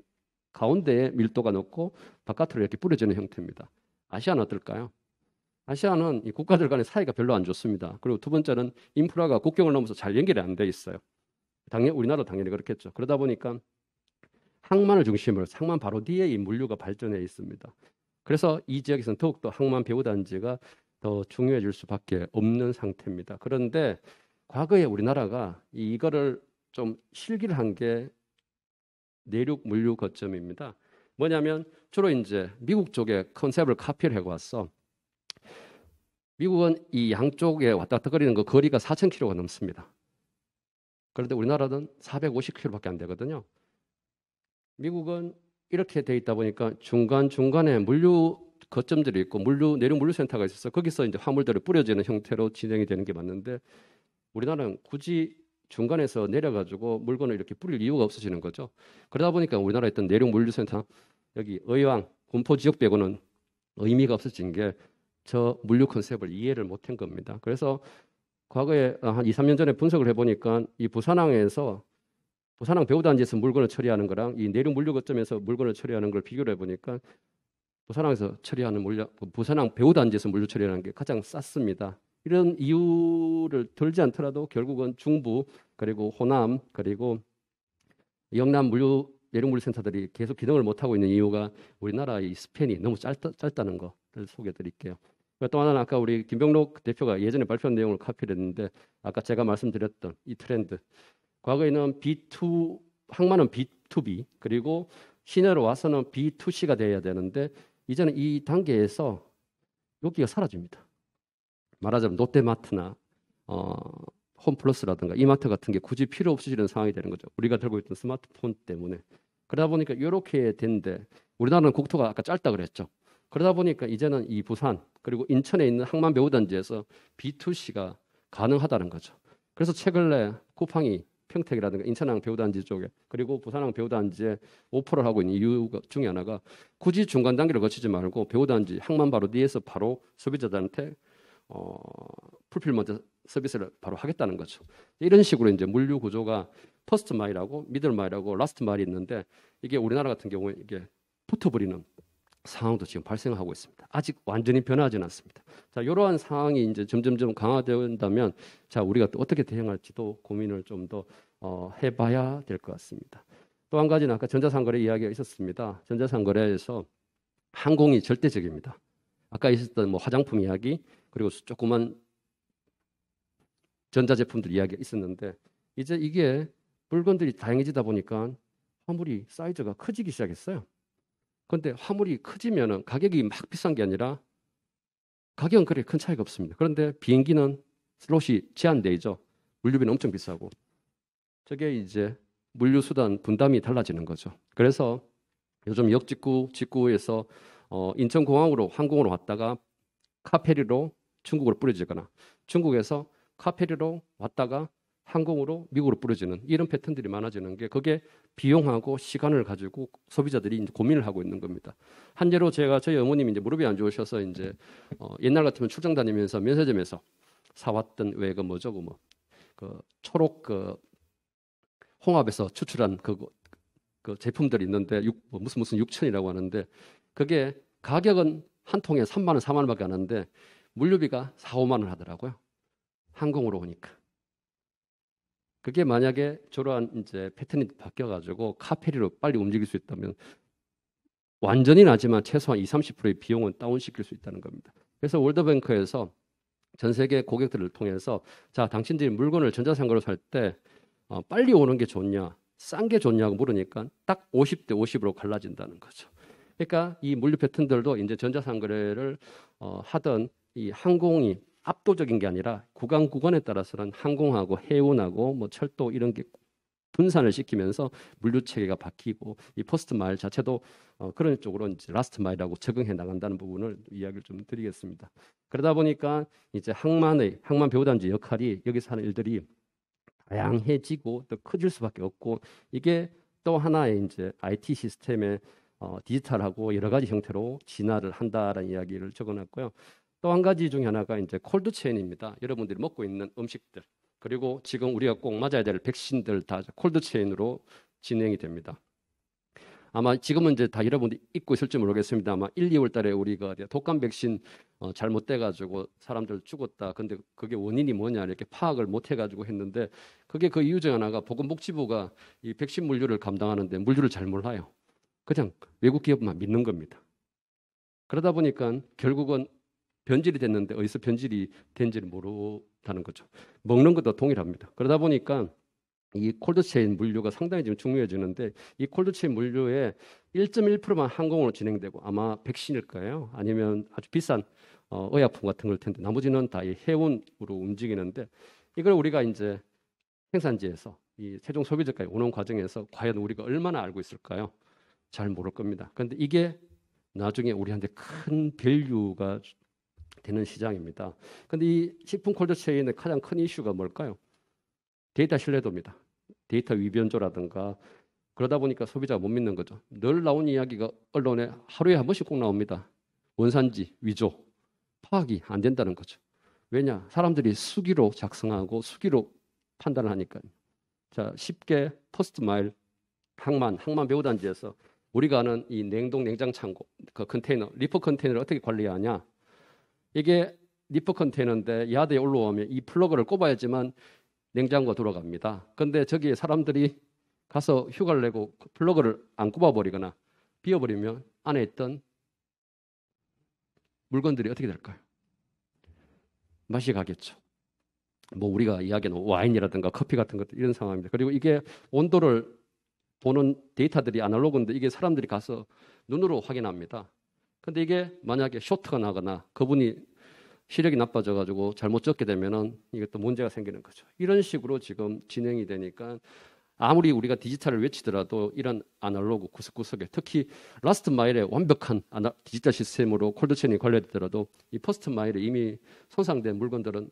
가운데에 밀도가 높고 바깥으로 이렇게 뿌려지는 형태입니다. 아시아는 어떨까요? 아시아는 이 국가들 간의 사이가 별로 안 좋습니다. 그리고 두 번째는 인프라가 국경을 넘어서 잘 연결이 안 돼 있어요. 우리나라도 당연히 그렇겠죠. 그러다 보니까 항만을 중심으로 항만 바로 뒤에 이 물류가 발전해 있습니다. 그래서 이 지역에서는 더욱더 항만 배후 단지가 더 중요해질 수밖에 없는 상태입니다. 그런데 과거에 우리나라가 이거를 좀 실기를 한 게 내륙 물류 거점입니다. 뭐냐면 주로 이제 미국 쪽에 컨셉을 카피를 해왔어. 미국은 이 양쪽에 왔다 갔다 거리는 거 거리가 4,000km가 넘습니다. 그런데 우리나라는 450km밖에 안 되거든요. 미국은 이렇게 돼 있다 보니까 중간중간에 물류 거점들이 있고 내륙 물류센터가 있어서 거기서 이제 화물들을 뿌려지는 형태로 진행이 되는 게 맞는데 우리나라는 굳이 중간에서 내려가지고 물건을 이렇게 뿌릴 이유가 없어지는 거죠. 그러다 보니까 우리나라에 있던 내륙 물류센터 여기 의왕, 군포 지역 빼고는 의미가 없어진 게 저 물류 컨셉을 이해를 못한 겁니다. 그래서 과거에 한 2, 3년 전에 분석을 해보니까 이 부산항에서 부산항 배후단지에서 물건을 처리하는 거랑 이 내륙 물류 거점에서 물건을 처리하는 걸 비교를 해보니까 부산항에서 처리하는 부산항 배후단지에서 물류 처리하는 게 가장 쌌습니다. 이런 이유를 들지 않더라도 결국은 중부 그리고 호남 그리고 영남 내륙 물류센터들이 계속 기능을 못하고 있는 이유가 우리나라의 스팬이 너무 짧다는 것을 소개해드릴게요. 또 하나는 아까 우리 김병록 대표가 예전에 발표한 내용을 카피를 했는데 아까 제가 말씀드렸던 이 트렌드. 과거에는 항만은 B2B 그리고 시내로 와서는 B2C가 돼야 되는데 이제는 이 단계에서 여기가 사라집니다. 말하자면 롯데마트나 홈플러스라든가 이마트 같은 게 굳이 필요 없어지는 상황이 되는 거죠. 우리가 들고 있던 스마트폰 때문에. 그러다 보니까 이렇게 된데 우리나라는 국토가 아까 짧다 그랬죠. 그러다 보니까 이제는 이 부산 그리고 인천에 있는 항만배우단지에서 B2C가 가능하다는 거죠. 그래서 최근에 쿠팡이 평택이라든가 인천항 배우단지 쪽에 그리고 부산항 배우단지에 오퍼를 하고 있는 이유 중에 하나가 굳이 중간 단계를 거치지 말고 배우단지 항만 바로 뒤에서 바로 소비자들한테 풀필먼트 서비스를 바로 하겠다는 거죠. 이런 식으로 이제 물류 구조가 퍼스트 마일하고 미들 마일하고 라스트 마일이 있는데 이게 우리나라 같은 경우에 이게 붙어버리는 상황도 지금 발생하고 있습니다. 아직 완전히 변하지는 않습니다. 자, 이러한 상황이 이제 점점점 강화된다면 자, 우리가 또 어떻게 대응할지도 고민을 좀 더 해봐야 될 것 같습니다. 또 한 가지는 아까 전자상거래 이야기가 있었습니다. 전자상거래에서 항공이 절대적입니다. 아까 있었던 뭐 화장품 이야기 그리고 조그만 전자제품들 이야기가 있었는데 이제 이게 물건들이 다양해지다 보니까 화물이 사이즈가 커지기 시작했어요. 그런데 화물이 커지면은 가격이 막 비싼 게 아니라 가격은 그렇게 큰 차이가 없습니다. 그런데 비행기는 슬롯이 제한돼 있죠. 물류비는 엄청 비싸고 저게 이제 물류 수단 분담이 달라지는 거죠. 그래서 요즘 직구에서 인천공항으로 항공으로 왔다가 카페리로 중국으로 뿌려지거나 중국에서 카페리로 왔다가 항공으로 미국으로 뿌려지는 이런 패턴들이 많아지는 게 그게 비용하고 시간을 가지고 소비자들이 이제 고민을 하고 있는 겁니다. 한 예로 저희 어머님이 이제 무릎이 안 좋으셔서 이제 옛날 같으면 출장 다니면서 면세점에서 사왔던 왜 그 뭐죠 그 초록 그 홍합에서 추출한 그 제품들이 있는데 무슨 육천이라고 하는데 그게 가격은 한 통에 3만 원, 4만 원밖에 안 하는데 물류비가 4, 5만 원 하더라고요. 항공으로 오니까. 그게 만약에 저러한 이제 패턴이 바뀌어가지고 카페리로 빨리 움직일 수 있다면 완전히는 아니지만 최소한 20, 30%의 비용은 다운시킬 수 있다는 겁니다. 그래서 월드뱅크에서 전 세계 고객들을 통해서 자, 당신들이 물건을 전자상거래로 살 때 빨리 오는 게 좋냐, 싼 게 좋냐고 물으니까 딱 50대 50으로 갈라진다는 거죠. 그러니까 이 물류 패턴들도 이제 전자상거래를 하던 이 항공이 압도적인 게 아니라 구간에 따라서는 항공하고 해운하고 뭐 철도 이런 게 분산을 시키면서 물류 체계가 바뀌고 이 퍼스트 마일 자체도 그런 쪽으로 이제 라스트 마일하고 적응해 나간다는 부분을 이야기를 좀 드리겠습니다. 그러다 보니까 이제 항만 배후단지 역할이 여기서 하는 일들이 다양해지고 또 커질 수밖에 없고 이게 또 하나의 이제 IT 시스템의 디지털하고 여러 가지 형태로 진화를 한다라는 이야기를 적어놨고요. 또 한 가지 중에 하나가 이제 콜드 체인입니다. 여러분들이 먹고 있는 음식들 그리고 지금 우리가 꼭 맞아야 될 백신들 다 콜드 체인으로 진행이 됩니다. 아마 지금은 이제 다 여러분들이 잊고 있을지 모르겠습니다. 아마 1, 2월 달에 우리가 독감 백신 잘못돼 가지고 사람들 죽었다. 근데 그게 원인이 뭐냐 이렇게 파악을 못 해가지고 했는데 그게 그 이유 중 하나가 보건복지부가 이 백신 물류를 감당하는데 물류를 잘 몰라요. 그냥 외국 기업만 믿는 겁니다. 그러다 보니까 결국은 변질이 됐는데 어디서 변질이 된지를 모른다는 거죠. 먹는 것도 동일합니다. 그러다 보니까 이 콜드체인 물류가 상당히 지금 중요해지는데 이 콜드체인 물류의 1.1%만 항공으로 진행되고 아마 백신일 거예요. 아니면 아주 비싼 의약품 같은 걸 텐데 나머지는 다 이 해운으로 움직이는데 이걸 우리가 이제 생산지에서 이 최종 소비자까지 오는 과정에서 과연 우리가 얼마나 알고 있을까요? 잘 모를 겁니다. 그런데 이게 나중에 우리한테 큰 밸류가 되는 시장입니다. 그런데 이 식품 콜드체인의 가장 큰 이슈가 뭘까요? 데이터 신뢰도입니다. 데이터 위변조라든가 그러다 보니까 소비자가 못 믿는 거죠. 늘 나온 이야기가 언론에 하루에 한 번씩 꼭 나옵니다. 원산지, 위조, 파악이 안 된다는 거죠. 왜냐? 사람들이 수기로 작성하고 수기로 판단을 하니까요. 자, 쉽게 퍼스트 마일 항만 배후단지에서 우리가 아는 이 냉동 냉장 창고, 그 컨테이너, 리퍼 컨테이너를 어떻게 관리하냐? 이게 리퍼 컨테이너인데 야드에 올라오면 이 플러그를 꼽아야지만 냉장고가 돌아갑니다. 그런데 저기 사람들이 가서 휴가를 내고 플러그를 안 꼽아버리거나 비워버리면 안에 있던 물건들이 어떻게 될까요? 맛이 가겠죠. 뭐 우리가 이야기하는 와인이라든가 커피 같은 것들 이런 상황입니다. 그리고 이게 온도를 보는 데이터들이 아날로그인데 이게 사람들이 가서 눈으로 확인합니다. 근데 이게 만약에 쇼트가 나거나 그분이 시력이 나빠져가지고 잘못 적게 되면은 이게 또 문제가 생기는 거죠. 이런 식으로 지금 진행이 되니까 아무리 우리가 디지털을 외치더라도 이런 아날로그 구석구석에 특히 라스트 마일에 완벽한 디지털 시스템으로 콜드체인이 관리되더라도 이 퍼스트 마일에 이미 손상된 물건들은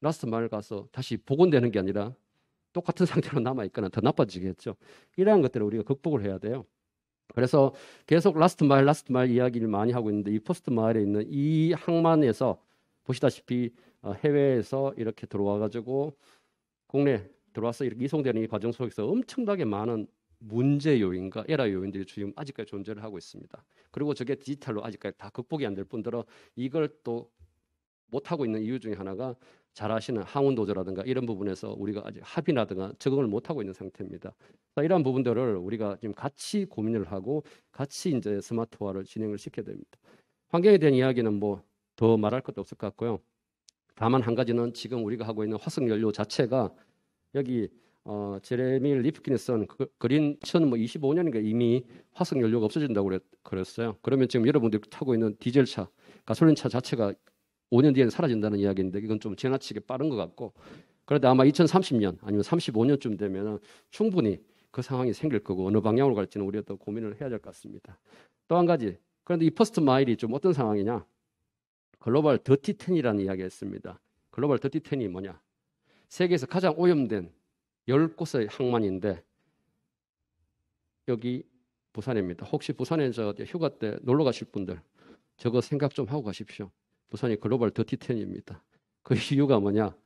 라스트 마일 가서 다시 복원되는 게 아니라 똑같은 상태로 남아있거나 더 나빠지겠죠. 이러한 것들을 우리가 극복을 해야 돼요. 그래서 계속 라스트 마일 이야기를 많이 하고 있는데 이 퍼스트 마일에 있는 이 항만에서 보시다시피 해외에서 이렇게 들어와 가지고 국내 들어와서 이렇게 이송되는 이 과정 속에서 엄청나게 많은 문제 요인과 에러 요인들이 지금 아직까지 존재를 하고 있습니다. 그리고 저게 디지털로 아직까지 다 극복이 안 될 뿐더러 이걸 또 못하고 있는 이유 중에 하나가 잘 아시는 항운도저라든가 이런 부분에서 우리가 아직 합의라든가 적응을 못하고 있는 상태입니다. 이러한 부분들을 우리가 지금 같이 고민을 하고 같이 이제 스마트화를 진행을 시켜야 됩니다. 환경에 대한 이야기는 뭐 더 말할 것도 없을 것 같고요. 다만 한 가지는 지금 우리가 하고 있는 화석연료 자체가 여기 제레미 리프킨이 쓴 그린 2025년인가 이미 화석연료가 없어진다고 그랬어요. 그러면 지금 여러분들이 타고 있는 디젤차, 가솔린차 자체가 5년 뒤에는 사라진다는 이야기인데 이건 좀 지나치게 빠른 것 같고 그런데 아마 2030년 아니면 35년쯤 되면 충분히 그 상황이 생길 거고 어느 방향으로 갈지는 우리가 또 고민을 해야 될 것 같습니다. 또 한 가지 그런데 이 퍼스트 마일이 좀 어떤 상황이냐 글로벌 더티 10이라는 이야기가 있습니다. 글로벌 더티 10이 뭐냐 세계에서 가장 오염된 10곳의 항만인데 여기 부산입니다. 혹시 부산에 휴가 때 놀러 가실 분들 저거 생각 좀 하고 가십시오. 부산이 글로벌 더티 10입니다. 그 이유가 뭐냐?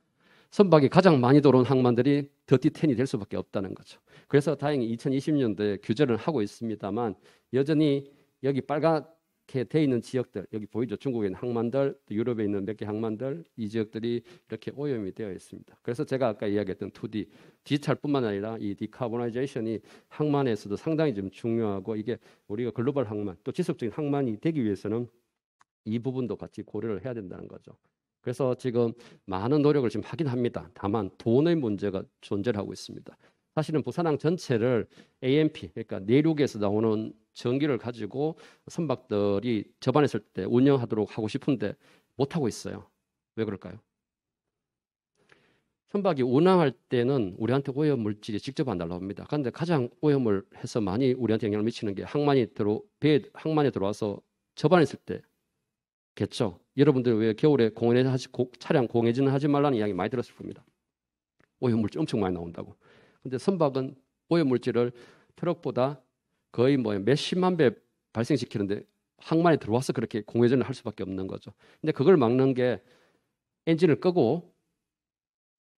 선박이 가장 많이 들어온 항만들이 더티 10이 될 수밖에 없다는 거죠. 그래서 다행히 2020년도에 규제를 하고 있습니다만 여전히 여기 빨갛게 돼 있는 지역들 여기 보이죠? 중국에 있는 항만들, 유럽에 있는 몇 개 항만들 이 지역들이 이렇게 오염이 되어 있습니다. 그래서 제가 아까 이야기했던 2D 디지털뿐만 아니라 이 디카보나이제이션이 항만에서도 상당히 좀 중요하고 이게 우리가 글로벌 항만 또 지속적인 항만이 되기 위해서는 이 부분도 같이 고려를 해야 된다는 거죠. 그래서 지금 많은 노력을 지금 하긴 합니다. 다만 돈의 문제가 존재를 하고 있습니다. 사실은 부산항 전체를 AMP, 그러니까 내륙에서 나오는 전기를 가지고 선박들이 접안했을 때 운영하도록 하고 싶은데 못하고 있어요. 왜 그럴까요? 선박이 운항할 때는 우리한테 오염 물질이 직접 안 날라옵니다. 그런데 가장 오염을 해서 많이 우리한테 영향을 미치는 게 배에 항만에 들어와서 접안했을 때 겠죠. 여러분들 왜 겨울에 차량 공해진을 하지 말라는 이야기 많이 들었을 겁니다. 오염물질 엄청 많이 나온다고. 근데 선박은 오염물질을 트럭보다 거의 뭐 몇십만 배 발생시키는데 항만에 들어와서 그렇게 공회전을 할 수밖에 없는 거죠. 근데 그걸 막는 게 엔진을 끄고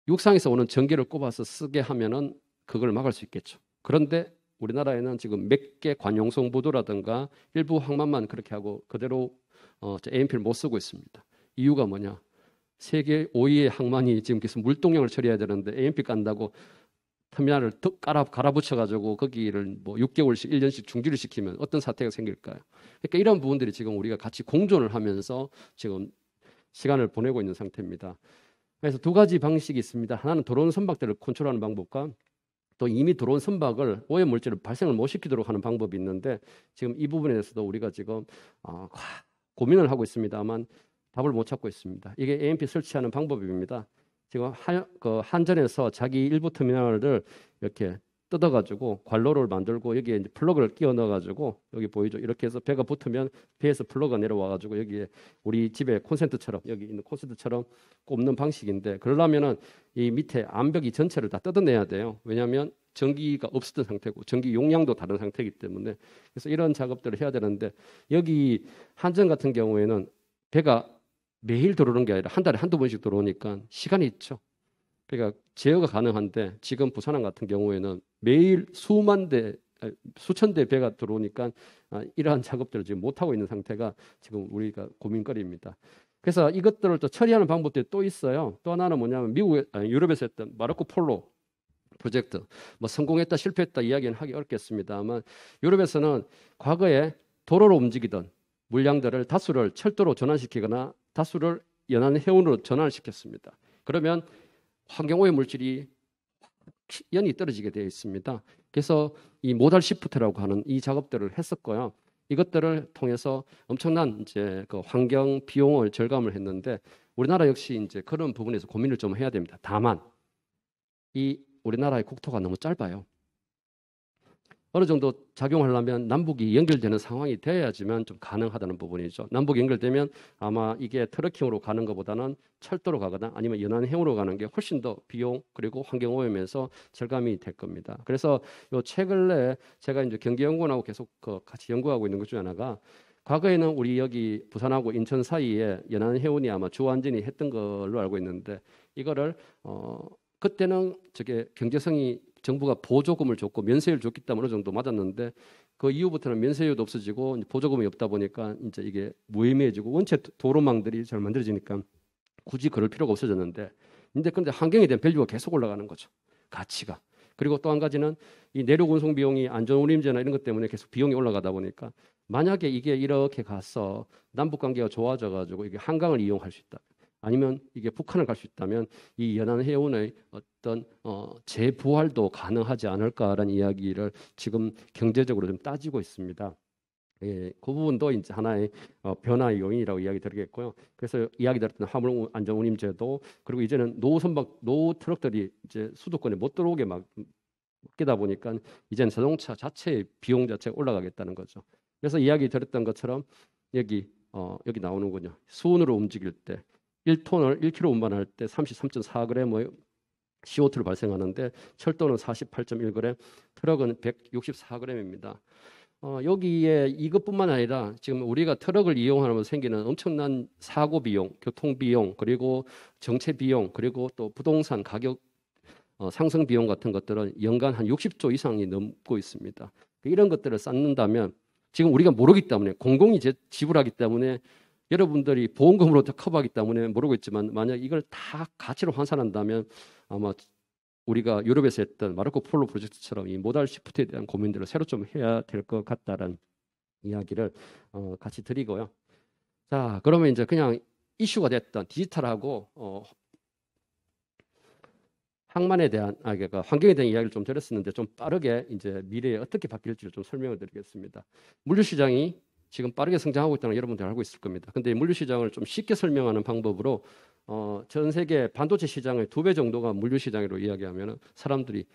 육상에서 오는 전기를 꼽아서 쓰게 하면은 그걸 막을 수 있겠죠. 그런데 우리나라에는 지금 몇 개 관용성 부두라든가 일부 항만만 그렇게 하고 그대로 AMP를 못 쓰고 있습니다. 이유가 뭐냐? 세계 5위의 항만이 지금 계속 물동량을 처리해야 되는데 AMP 깐다고 터미널을 갈아붙여가지고 거기를 뭐 6개월씩 1년씩 중지를 시키면 어떤 사태가 생길까요? 그러니까 이런 부분들이 지금 우리가 같이 공존을 하면서 지금 시간을 보내고 있는 상태입니다. 그래서 두 가지 방식이 있습니다. 하나는 들어온 선박들을 컨트롤하는 방법과 또 이미 들어온 선박을 오염 물질을 발생을 못 시키도록 하는 방법이 있는데 지금 이 부분에 대해서도 우리가 지금 고민을 하고 있습니다만 답을 못 찾고 있습니다. 이게 AMP 설치하는 방법입니다. 지금 한전에서 자기 일부 터미널을 이렇게 뜯어가지고 관로를 만들고 여기에 이제 플러그를 끼워 넣어가지고 여기 보이죠? 이렇게 해서 배가 붙으면 배에서 플러그가 내려와가지고 여기에 우리 집에 콘센트처럼 여기 있는 콘센트처럼 꼽는 방식인데 그러려면은 이 밑에 암벽이 전체를 다 뜯어내야 돼요. 왜냐하면 전기가 없었던 상태고 전기 용량도 다른 상태이기 때문에 그래서 이런 작업들을 해야 되는데 여기 한전 같은 경우에는 배가 매일 들어오는 게 아니라 한 달에 한두 번씩 들어오니까 시간이 있죠. 그러니까 제어가 가능한데 지금 부산항 같은 경우에는 매일 수천 대 배가 들어오니까 이러한 작업들을 지금 못하고 있는 상태가 지금 우리가 고민거리입니다. 그래서 이것들을 또 처리하는 방법들이 또 있어요. 또 하나는 뭐냐면 유럽에서 했던 마르코 폴로 프로젝트 뭐 성공했다 실패했다 이야기는 하기 어렵겠습니다만 유럽에서는 과거에 도로로 움직이던 물량들을 다수를 철도로 전환시키거나 다수를 연안 해운으로 전환을 시켰습니다. 그러면 환경오염 물질이 연이 떨어지게 되어 있습니다. 그래서 이 모달 시프트라고 하는 이 작업들을 했었고요. 이것들을 통해서 엄청난 이제 그 환경 비용을 절감을 했는데 우리나라 역시 이제 그런 부분에서 고민을 좀 해야 됩니다. 다만 이 우리나라의 국토가 너무 짧아요. 어느 정도 작용하려면 남북이 연결되는 상황이 되어야지만 좀 가능하다는 부분이죠. 남북이 연결되면 아마 이게 트러킹으로 가는 것보다는 철도로 가거나 아니면 연안행으로 가는 게 훨씬 더 비용 그리고 환경오염에서 절감이 될 겁니다. 그래서 요 최근에 제가 이제 경기연구원하고 계속 같이 연구하고 있는 것 중에 하나가 과거에는 우리 여기 부산하고 인천 사이에 연안해운이 아마 주안진이 했던 걸로 알고 있는데 이거를 그때는 저게 경제성이 정부가 보조금을 줬고 면세율을 줬기 때문에 어느 정도 맞았는데 그 이후부터는 면세율도 없어지고 보조금이 없다 보니까 이제 이게 무의미해지고 원체 도로망들이 잘 만들어지니까 굳이 그럴 필요가 없어졌는데 근데 환경에 대한 밸류가 계속 올라가는 거죠. 가치가. 그리고 또 한 가지는 이 내륙 운송 비용이 안전운임제나 이런 것 때문에 계속 비용이 올라가다 보니까 만약에 이게 이렇게 가서 남북 관계가 좋아져 가지고 이게 한강을 이용할 수 있다. 아니면 이게 북한을 갈 수 있다면 이 연안해운의 어떤 재부활도 가능하지 않을까라는 이야기를 지금 경제적으로 좀 따지고 있습니다. 예, 그 부분도 이제 하나의 변화의 요인이라고 이야기 드리겠고요. 그래서 이야기 드렸던 화물 안전운임제도 그리고 이제는 노후 트럭들이 이제 수도권에 못 들어오게 막게다 보니까 이제는 자동차 자체의 비용 자체가 올라가겠다는 거죠. 그래서 이야기 드렸던 것처럼 여기 나오는군요. 수온으로 움직일 때 1톤을 1km 운반할 때 33.4g의 CO2를 발생하는데 철도는 48.1g, 트럭은 164g입니다. 여기에 이것뿐만 아니라 지금 우리가 트럭을 이용하면서 생기는 엄청난 사고 비용, 교통 비용, 그리고 정체 비용, 그리고 또 부동산 가격 상승 비용 같은 것들은 연간 한 60조 이상이 넘고 있습니다. 이런 것들을 쌓는다면 지금 우리가 모르기 때문에 공공이 지불하기 때문에 여러분들이 보험금으로 커버하기 때문에 모르고 있지만 만약 이걸 다 가치로 환산한다면 아마 우리가 유럽에서 했던 마르코 폴로 프로젝트처럼 이 모달 시프트에 대한 고민들을 새로 좀 해야 될 것 같다라는 이야기를 같이 드리고요. 자, 그러면 이제 그냥 이슈가 됐던 디지털하고 항만에 대한 그러니까 환경에 대한 이야기를 좀 드렸었는데 좀 빠르게 이제 미래에 어떻게 바뀔지를 좀 설명을 드리겠습니다. 물류시장이 지금 빠르게 성장하고 있다는 걸 여러분들 알고 있을 겁니다. 근데 물류시장을 좀 쉽게 설명하는 방법으로 전 세계 반도체 시장의 2배 정도가 물류시장으로 이야기하면 사람들이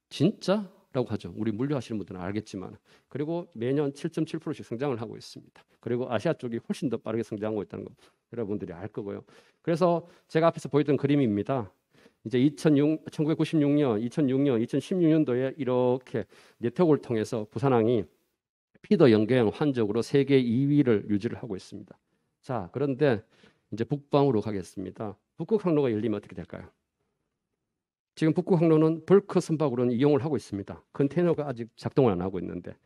진짜? 라고 하죠. 우리 물류하시는 분들은 알겠지만. 그리고 매년 7.7%씩 성장을 하고 있습니다. 그리고 아시아 쪽이 훨씬 더 빠르게 성장하고 있다는 거 여러분들이 알 거고요. 그래서 제가 앞에서 보였던 그림입니다. 이제 1996년, 2006년, 2016년도에 이렇게 네트워크를 통해서 부산항이 피더 연계형 환적으로 세계 2위를 유지를 하고 있습니다. 자, 그런데 이제 북방으로 가겠습니다. 북극 항로가 열리면 어떻게 될까요? 지금 북극 항로는 벌크 선박으로는 이용을 하고 있습니다. 컨테이너가 아직 작동을 안 하고 있는데,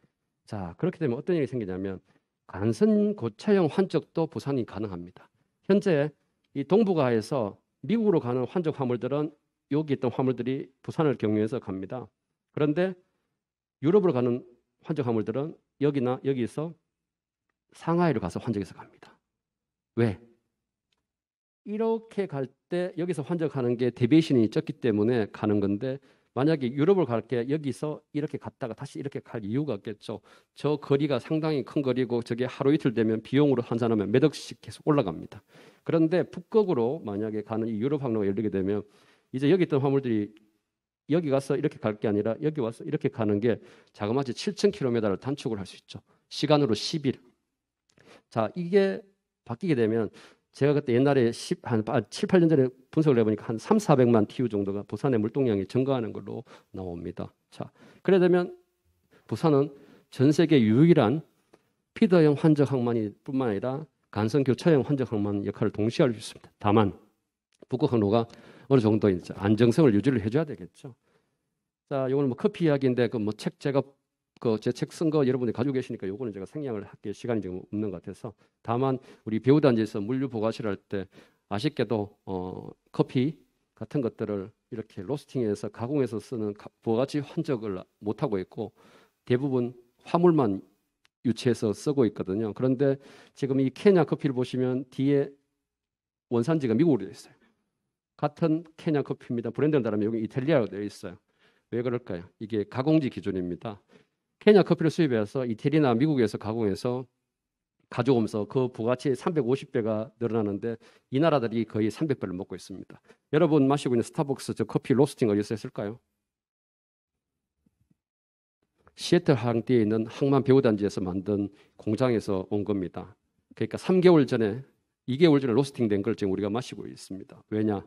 자, 그렇게 되면 어떤 일이 생기냐면 간선 고차형 환적도 부산이 가능합니다. 현재 이 동북아에서 미국으로 가는 환적 화물들은 여기 있던 화물들이 부산을 경유해서 갑니다. 그런데 유럽으로 가는 환적 화물들은 여기나 여기서 상하이를 가서 환적해서 갑니다. 왜? 이렇게 갈 때 여기서 환적하는 게 데비에이션이 적기 때문에 가는 건데 만약에 유럽을 갈 게 여기서 이렇게 갔다가 다시 이렇게 갈 이유가 없겠죠. 저 거리가 상당히 큰 거리고 저게 하루 이틀 되면 비용으로 환산하면 몇 억씩 계속 올라갑니다. 그런데 북극으로 만약에 가는 이 유럽 항로가 열리게 되면 이제 여기 있던 화물들이 여기 가서 이렇게 갈 게 아니라 여기 와서 이렇게 가는 게 자그마치 7,000km를 단축을 할 수 있죠. 시간으로 10일. 자, 이게 바뀌게 되면 제가 그때 옛날에 한 7, 8년 전에 분석을 해보니까 한 3, 400만 TU 정도가 부산의 물동량이 증가하는 걸로 나옵니다. 자, 그래 되면 부산은 전 세계 유일한 피더형 환적 항만이 뿐만 아니라 간선 교차형 환적 항만 역할을 동시에 할 수 있습니다. 다만 북극 항로가 어느 정도 이제 안정성을 유지를 해줘야 되겠죠. 자, 이거는 뭐 커피 이야기인데 그 뭐 책 제가 제 책 쓴 거 여러분들이 가지고 계시니까 요거는 제가 생략을 할게 시간이 지금 없는 것 같아서 다만 우리 배우단지에서 물류 보관실 할 때 아쉽게도 커피 같은 것들을 이렇게 로스팅해서 가공해서 쓰는 보가치 환적을 못 하고 있고 대부분 화물만 유치해서 쓰고 있거든요. 그런데 지금 이 케냐 커피를 보시면 뒤에 원산지가 미국으로 되어 있어요. 같은 케냐 커피입니다. 브랜드는 다르면 여기 이탈리아로 되어 있어요. 왜 그럴까요? 이게 가공지 기준입니다. 케냐 커피를 수입해서 이태리나 미국에서 가공해서 가져오면서 그 부가치 350배가 늘어나는데 이 나라들이 거의 300배를 먹고 있습니다. 여러분 마시고 있는 스타벅스 저 커피 로스팅 어디서 했을까요? 시애틀 항구에 있는 항만 배후단지에서 만든 공장에서 온 겁니다. 그러니까 3개월 전에 2개월 전에 로스팅된 걸 지금 우리가 마시고 있습니다. 왜냐?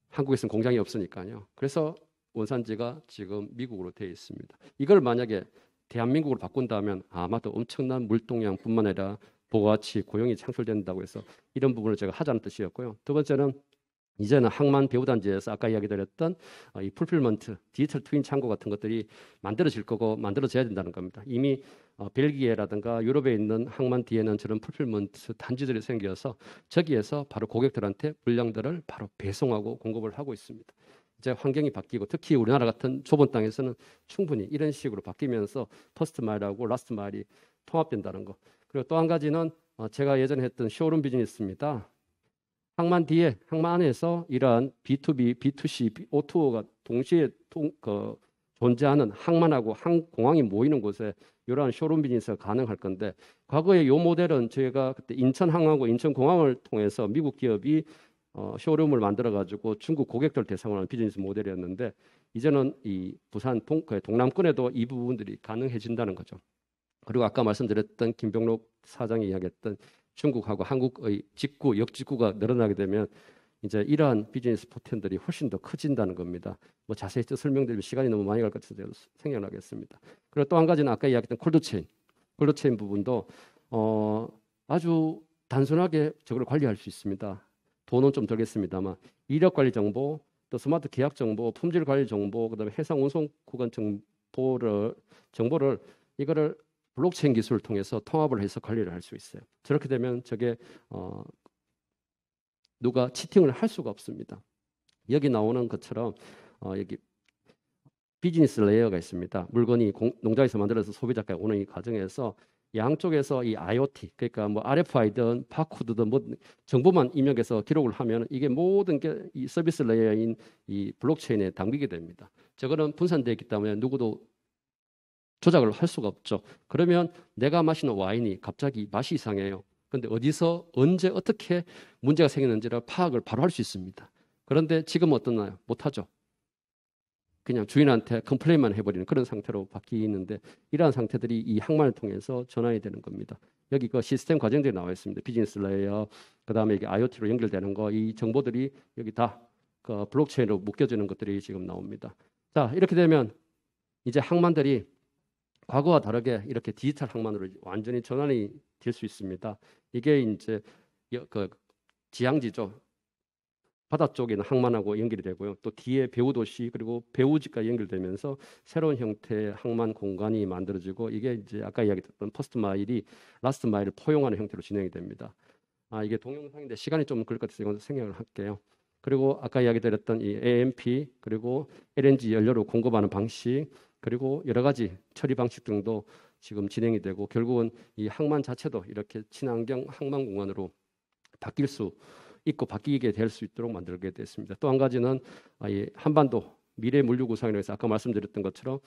한국에서는 공장이 없으니까요. 그래서 원산지가 지금 미국으로 되어 있습니다. 이걸 만약에 대한민국으로 바꾼다면 아마도 엄청난 물동량뿐만 아니라 부가가치, 고용이 창출된다고 해서 이런 부분을 제가 하자는 뜻이었고요. 두 번째는 이제는 항만 배후단지에서 아까 이야기드렸던 이 풀필먼트, 디지털 트윈 창고 같은 것들이 만들어질 거고 만들어져야 된다는 겁니다. 이미 벨기에라든가 유럽에 있는 항만 뒤에는 저런 풀필먼트 단지들이 생겨서 저기에서 바로 고객들한테 물량들을 바로 배송하고 공급을 하고 있습니다. 이제 환경이 바뀌고 특히 우리나라 같은 좁은 땅에서는 충분히 이런 식으로 바뀌면서 퍼스트 마일하고 라스트 마일이 통합된다는 거. 그리고 또 한 가지는 제가 예전에 했던 쇼룸 비즈니스입니다. 항만 뒤에, 항만 안에서 이러한 B2B, B2C, O2O가 동시에 존재하는 항만하고 항공항이 모이는 곳에 이러한 쇼룸 비즈니스가 가능할 건데 과거에 이 모델은 저희가 그때 인천항하고 인천공항을 통해서 미국 기업이 쇼룸을 만들어가지고 중국 고객들 대상으로 하는 비즈니스 모델이었는데 이제는 이 부산 동남권에도 이 부분들이 가능해진다는 거죠. 그리고 아까 말씀드렸던 김병록 사장이 이야기했던 중국하고 한국의 직구, 역직구가 늘어나게 되면 이제 이러한 비즈니스 포텐들이 훨씬 더 커진다는 겁니다. 뭐 자세히 설명드리면 시간이 너무 많이 갈 것 같아서 생략하겠습니다. 그리고 또 한 가지는 아까 이야기했던 콜드체인 부분도 아주 단순하게 저걸 관리할 수 있습니다. 돈은 좀 들겠습니다만 이력 관리 정보, 또 스마트 계약 정보, 품질 관리 정보, 그다음에 해상 운송 구간 정보를 이거를 블록체인 기술을 통해서 통합을 해서 관리를 할 수 있어요. 저렇게 되면 저게 누가 치팅을 할 수가 없습니다. 여기 나오는 것처럼 여기 비즈니스 레이어가 있습니다. 물건이 농장에서 만들어서 소비자까지 오는 이 과정에서 양쪽에서 이 IoT, 그러니까 뭐 RFI든 바코드든 뭐 정보만 입력해서 기록을 하면 이게 모든 게 이 서비스 레이어인 이 블록체인에 담기게 됩니다. 저거는 분산되어 있기 때문에 누구도 조작을 할 수가 없죠. 그러면 내가 마시는 와인이 갑자기 맛이 이상해요. 그런데 어디서 언제 어떻게 문제가 생겼는지를 파악을 바로 할 수 있습니다. 그런데 지금 어떠나요? 못하죠. 그냥 주인한테 컴플레인만 해버리는 그런 상태로 바뀌는데 이러한 상태들이 이 항만을 통해서 전환이 되는 겁니다. 여기 그 시스템 과정들이 나와 있습니다. 비즈니스 레이어, 그 다음에 이게 IoT로 연결되는 거, 이 정보들이 여기 다 그 블록체인으로 묶여지는 것들이 지금 나옵니다. 자, 이렇게 되면 이제 항만들이 과거와 다르게 이렇게 디지털 항만으로 완전히 전환이 될 수 있습니다. 이게 이제 그 지향지죠. 바다 쪽에는 항만하고 연결이 되고요. 또 뒤에 배후도시 그리고 배후지까지 연결되면서 새로운 형태의 항만 공간이 만들어지고 이게 이제 아까 이야기했던 퍼스트 마일이 라스트 마일을 포용하는 형태로 진행이 됩니다. 이게 동영상인데 시간이 좀 그럴 것 같아서 이건 생략을 할게요. 그리고 아까 이야기드렸던 이 AMP 그리고 LNG 연료로 공급하는 방식 그리고 여러 가지 처리 방식 등도 지금 진행이 되고 결국은 이 항만 자체도 이렇게 친환경 항만 공간으로 바뀔 수 있고 바뀌게 될 수 있도록 만들게 됐습니다. 또 한 가지는 이 한반도 미래 물류 구상이라고 해서 아까 말씀드렸던 것처럼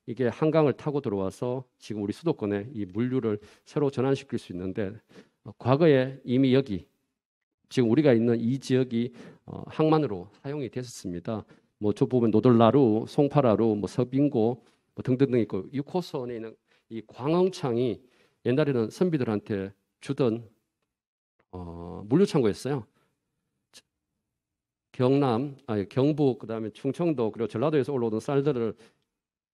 이게 한강을 타고 들어와서 지금 우리 수도권에 이 물류를 새로 전환시킬 수 있는데 과거에 이미 여기 지금 우리가 있는 이 지역이 항만으로 사용이 됐었습니다. 뭐 저 보면 노들나루, 송파라루, 뭐 서빙고 뭐 등등등 있고 6호선에 있는 이 광흥창이 옛날에는 선비들한테 주던 물류 창고였어요. 경북 그다음에 충청도 그리고 전라도에서 올라오던 쌀들을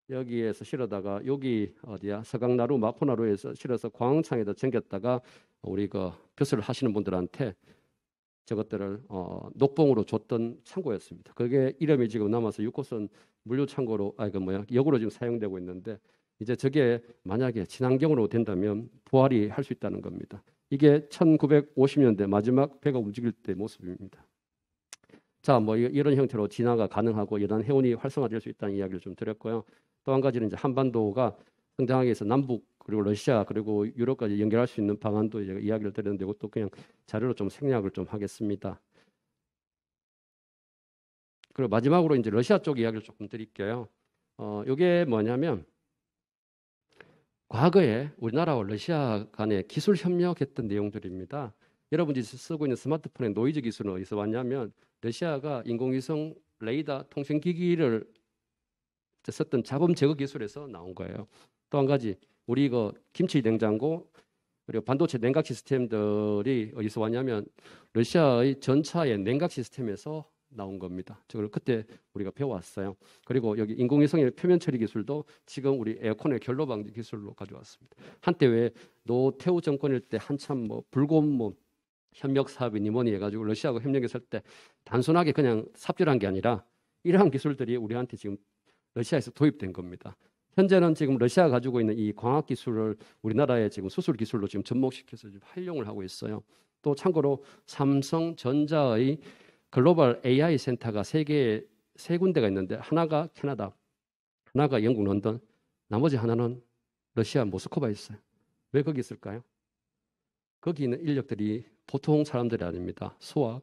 여기에서 실어다가 여기 어디야 서강나루 마포나루에서 실어서 광흥창에다 챙겼다가 우리 그 벼슬을 하시는 분들한테 저것들을 녹봉으로 줬던 창고였습니다. 그게 이름이 지금 남아서 6호선 물류 창고로 역으로 지금 사용되고 있는데 이제 저게 만약에 친환경으로 된다면 부활이 할 수 있다는 겁니다. 이게 1950년대 마지막 배가 움직일 때 모습입니다. 자, 뭐 이런 형태로 진화가 가능하고 이런 해운이 활성화될 수 있다는 이야기를 좀 드렸고요. 또 한 가지는 이제 한반도가 성장하기 위해서 남북 그리고 러시아 그리고 유럽까지 연결할 수 있는 방안도 이야기를 드렸는데 이것도 그냥 자료로 좀 생략을 좀 하겠습니다. 그리고 마지막으로 이제 러시아 쪽 이야기를 조금 드릴게요. 이게 뭐냐면 과거에 우리나라와 러시아 간에 기술 협력했던 내용들입니다. 여러분들이 쓰고 있는 스마트폰의 노이즈 기술은 어디서 왔냐면 러시아가 인공위성 레이더 통신기기를 때 썼던 잡음 제거 기술에서 나온 거예요. 또 한 가지 우리 이거 김치 냉장고 그리고 반도체 냉각 시스템들이 어디서 왔냐면 러시아의 전차의 냉각 시스템에서 나온 겁니다. 저걸 그때 우리가 배워왔어요. 그리고 여기 인공위성의 표면 처리 기술도 지금 우리 에어컨의 결로 방지 기술로 가져왔습니다. 한때 왜 노태우 정권일 때 한참 뭐 불곰 뭐 협력 사업이니 뭐니 해가지고 러시아하고 협력했을 때 단순하게 그냥 삽질한 게 아니라 이러한 기술들이 우리한테 지금 러시아에서 도입된 겁니다. 현재는 지금 러시아가 가지고 있는 이 광학 기술을 우리나라의 지금 수술 기술로 지금 접목시켜서 지금 활용을 하고 있어요. 또 참고로 삼성전자의 글로벌 AI 센터가 세계에 세 군데가 있는데 하나가 캐나다, 하나가 영국 런던, 나머지 하나는 러시아 모스크바에 있어요. 왜 거기 있을까요? 거기 있는 인력들이 보통 사람들이 아닙니다. 수학,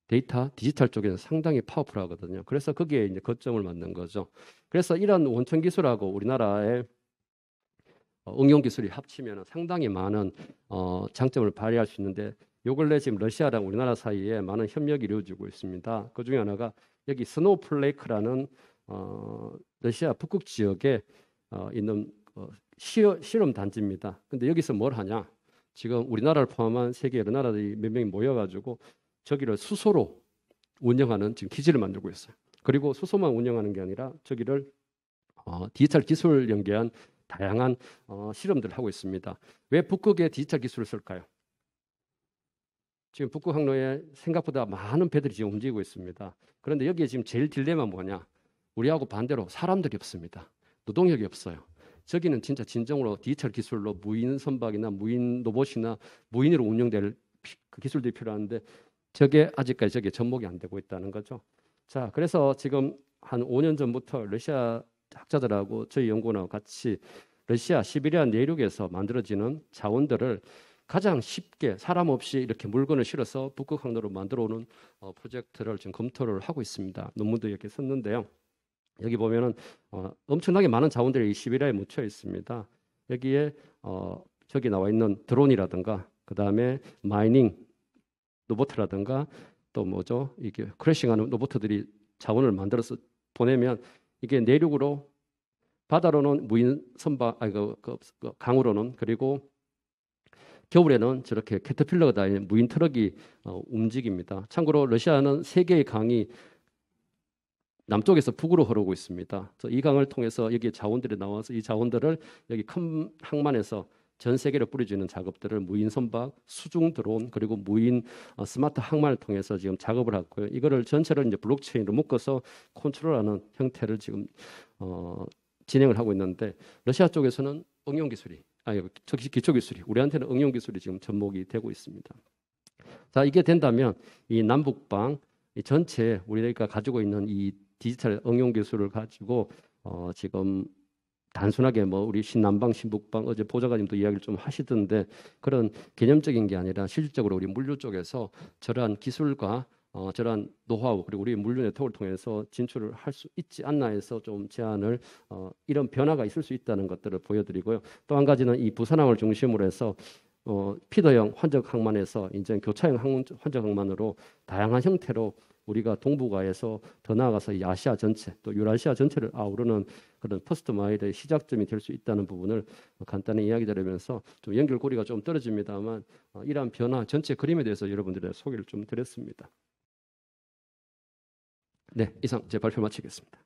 데이터, 디지털 쪽에는 상당히 파워풀하거든요. 그래서 거기에 이제 거점을 만든 거죠. 그래서 이런 원천 기술하고 우리나라의 응용 기술이 합치면 상당히 많은 장점을 발휘할 수 있는데 요 근래 지금 러시아랑 우리나라 사이에 많은 협력이 이루어지고 있습니다. 그 중에 하나가 여기 스노우플레이크라는 러시아 북극 지역에 있는 실험 단지입니다. 근데 여기서 뭘 하냐? 지금 우리나라를 포함한 세계 여러 나라들이 몇 명이 모여가지고 저기를 수소로 운영하는 지금 기지를 만들고 있어요. 그리고 수소만 운영하는 게 아니라 저기를 디지털 기술 연계한 다양한 실험들을 하고 있습니다. 왜 북극에 디지털 기술을 쓸까요? 지금 북극 항로에 생각보다 많은 배들이 지금 움직이고 있습니다. 그런데 여기에 지금 제일 딜레마 뭐냐? 우리하고 반대로 사람들이 없습니다. 노동력이 없어요. 저기는 진짜 진정으로 디지털 기술로 무인 선박이나 무인 로봇이나 무인으로 운영될 그 기술들이 필요한데 저게 아직까지 저게 접목이 안 되고 있다는 거죠. 자, 그래서 지금 한 5년 전부터 러시아 학자들하고 저희 연구원하고 같이 러시아 시베리아 내륙에서 만들어지는 자원들을 가장 쉽게 사람 없이 이렇게 물건을 실어서 북극 항로로 만들어 오는 프로젝트를 지금 검토를 하고 있습니다. 논문도 이렇게 썼는데요. 여기 보면은 엄청나게 많은 자원들이 이 시베리아에 묻혀 있습니다. 여기에 저기 나와 있는 드론이라든가 그 다음에 마이닝 로봇이라든가 또 뭐죠? 이게 크래싱하는 로봇들이 자원을 만들어서 보내면 이게 내륙으로 바다로는 무인 선박 강으로는 그리고 겨울에는 저렇게 캐터필러가 달린 무인 트럭이 움직입니다. 참고로 러시아는 세 개의 강이 남쪽에서 북으로 흐르고 있습니다. 이 강을 통해서 여기 자원들이 나와서 이 자원들을 여기 큰 항만에서 전 세계로 뿌려지는 작업들을 무인 선박, 수중 드론 그리고 무인 스마트 항만을 통해서 지금 작업을 하고요. 이거를 전체를 이제 블록체인으로 묶어서 컨트롤하는 형태를 지금 진행을 하고 있는데 러시아 쪽에서는 응용 기술이 기초 기술이 우리한테는 응용 기술이 지금 접목이 되고 있습니다. 자, 이게 된다면 이 남북방 이 전체 우리가 가지고 있는 이 디지털 응용 기술을 가지고 지금 단순하게 뭐 우리 신남방 신북방 어제 보좌관님도 이야기를 좀 하시던데 그런 개념적인 게 아니라 실질적으로 우리 물류 쪽에서 저러한 기술과 저러한 노하우 그리고 우리 물류 네트워크를 통해서 진출을 할 수 있지 않나 해서 좀 제안을 이런 변화가 있을 수 있다는 것들을 보여드리고요. 또 한 가지는 이 부산항을 중심으로 해서 피더형 환적 항만에서 이제 교차형 환적 항만으로 다양한 형태로 우리가 동북아에서 더 나아가서 이 아시아 전체 또 유라시아 전체를 아우르는 그런 퍼스트 마일의 시작점이 될 수 있다는 부분을 간단히 이야기 드리면서 좀 연결고리가 좀 떨어집니다만 이러한 변화 전체 그림에 대해서 여러분들의 소개를 좀 드렸습니다. 네, 이상 제 발표 마치겠습니다.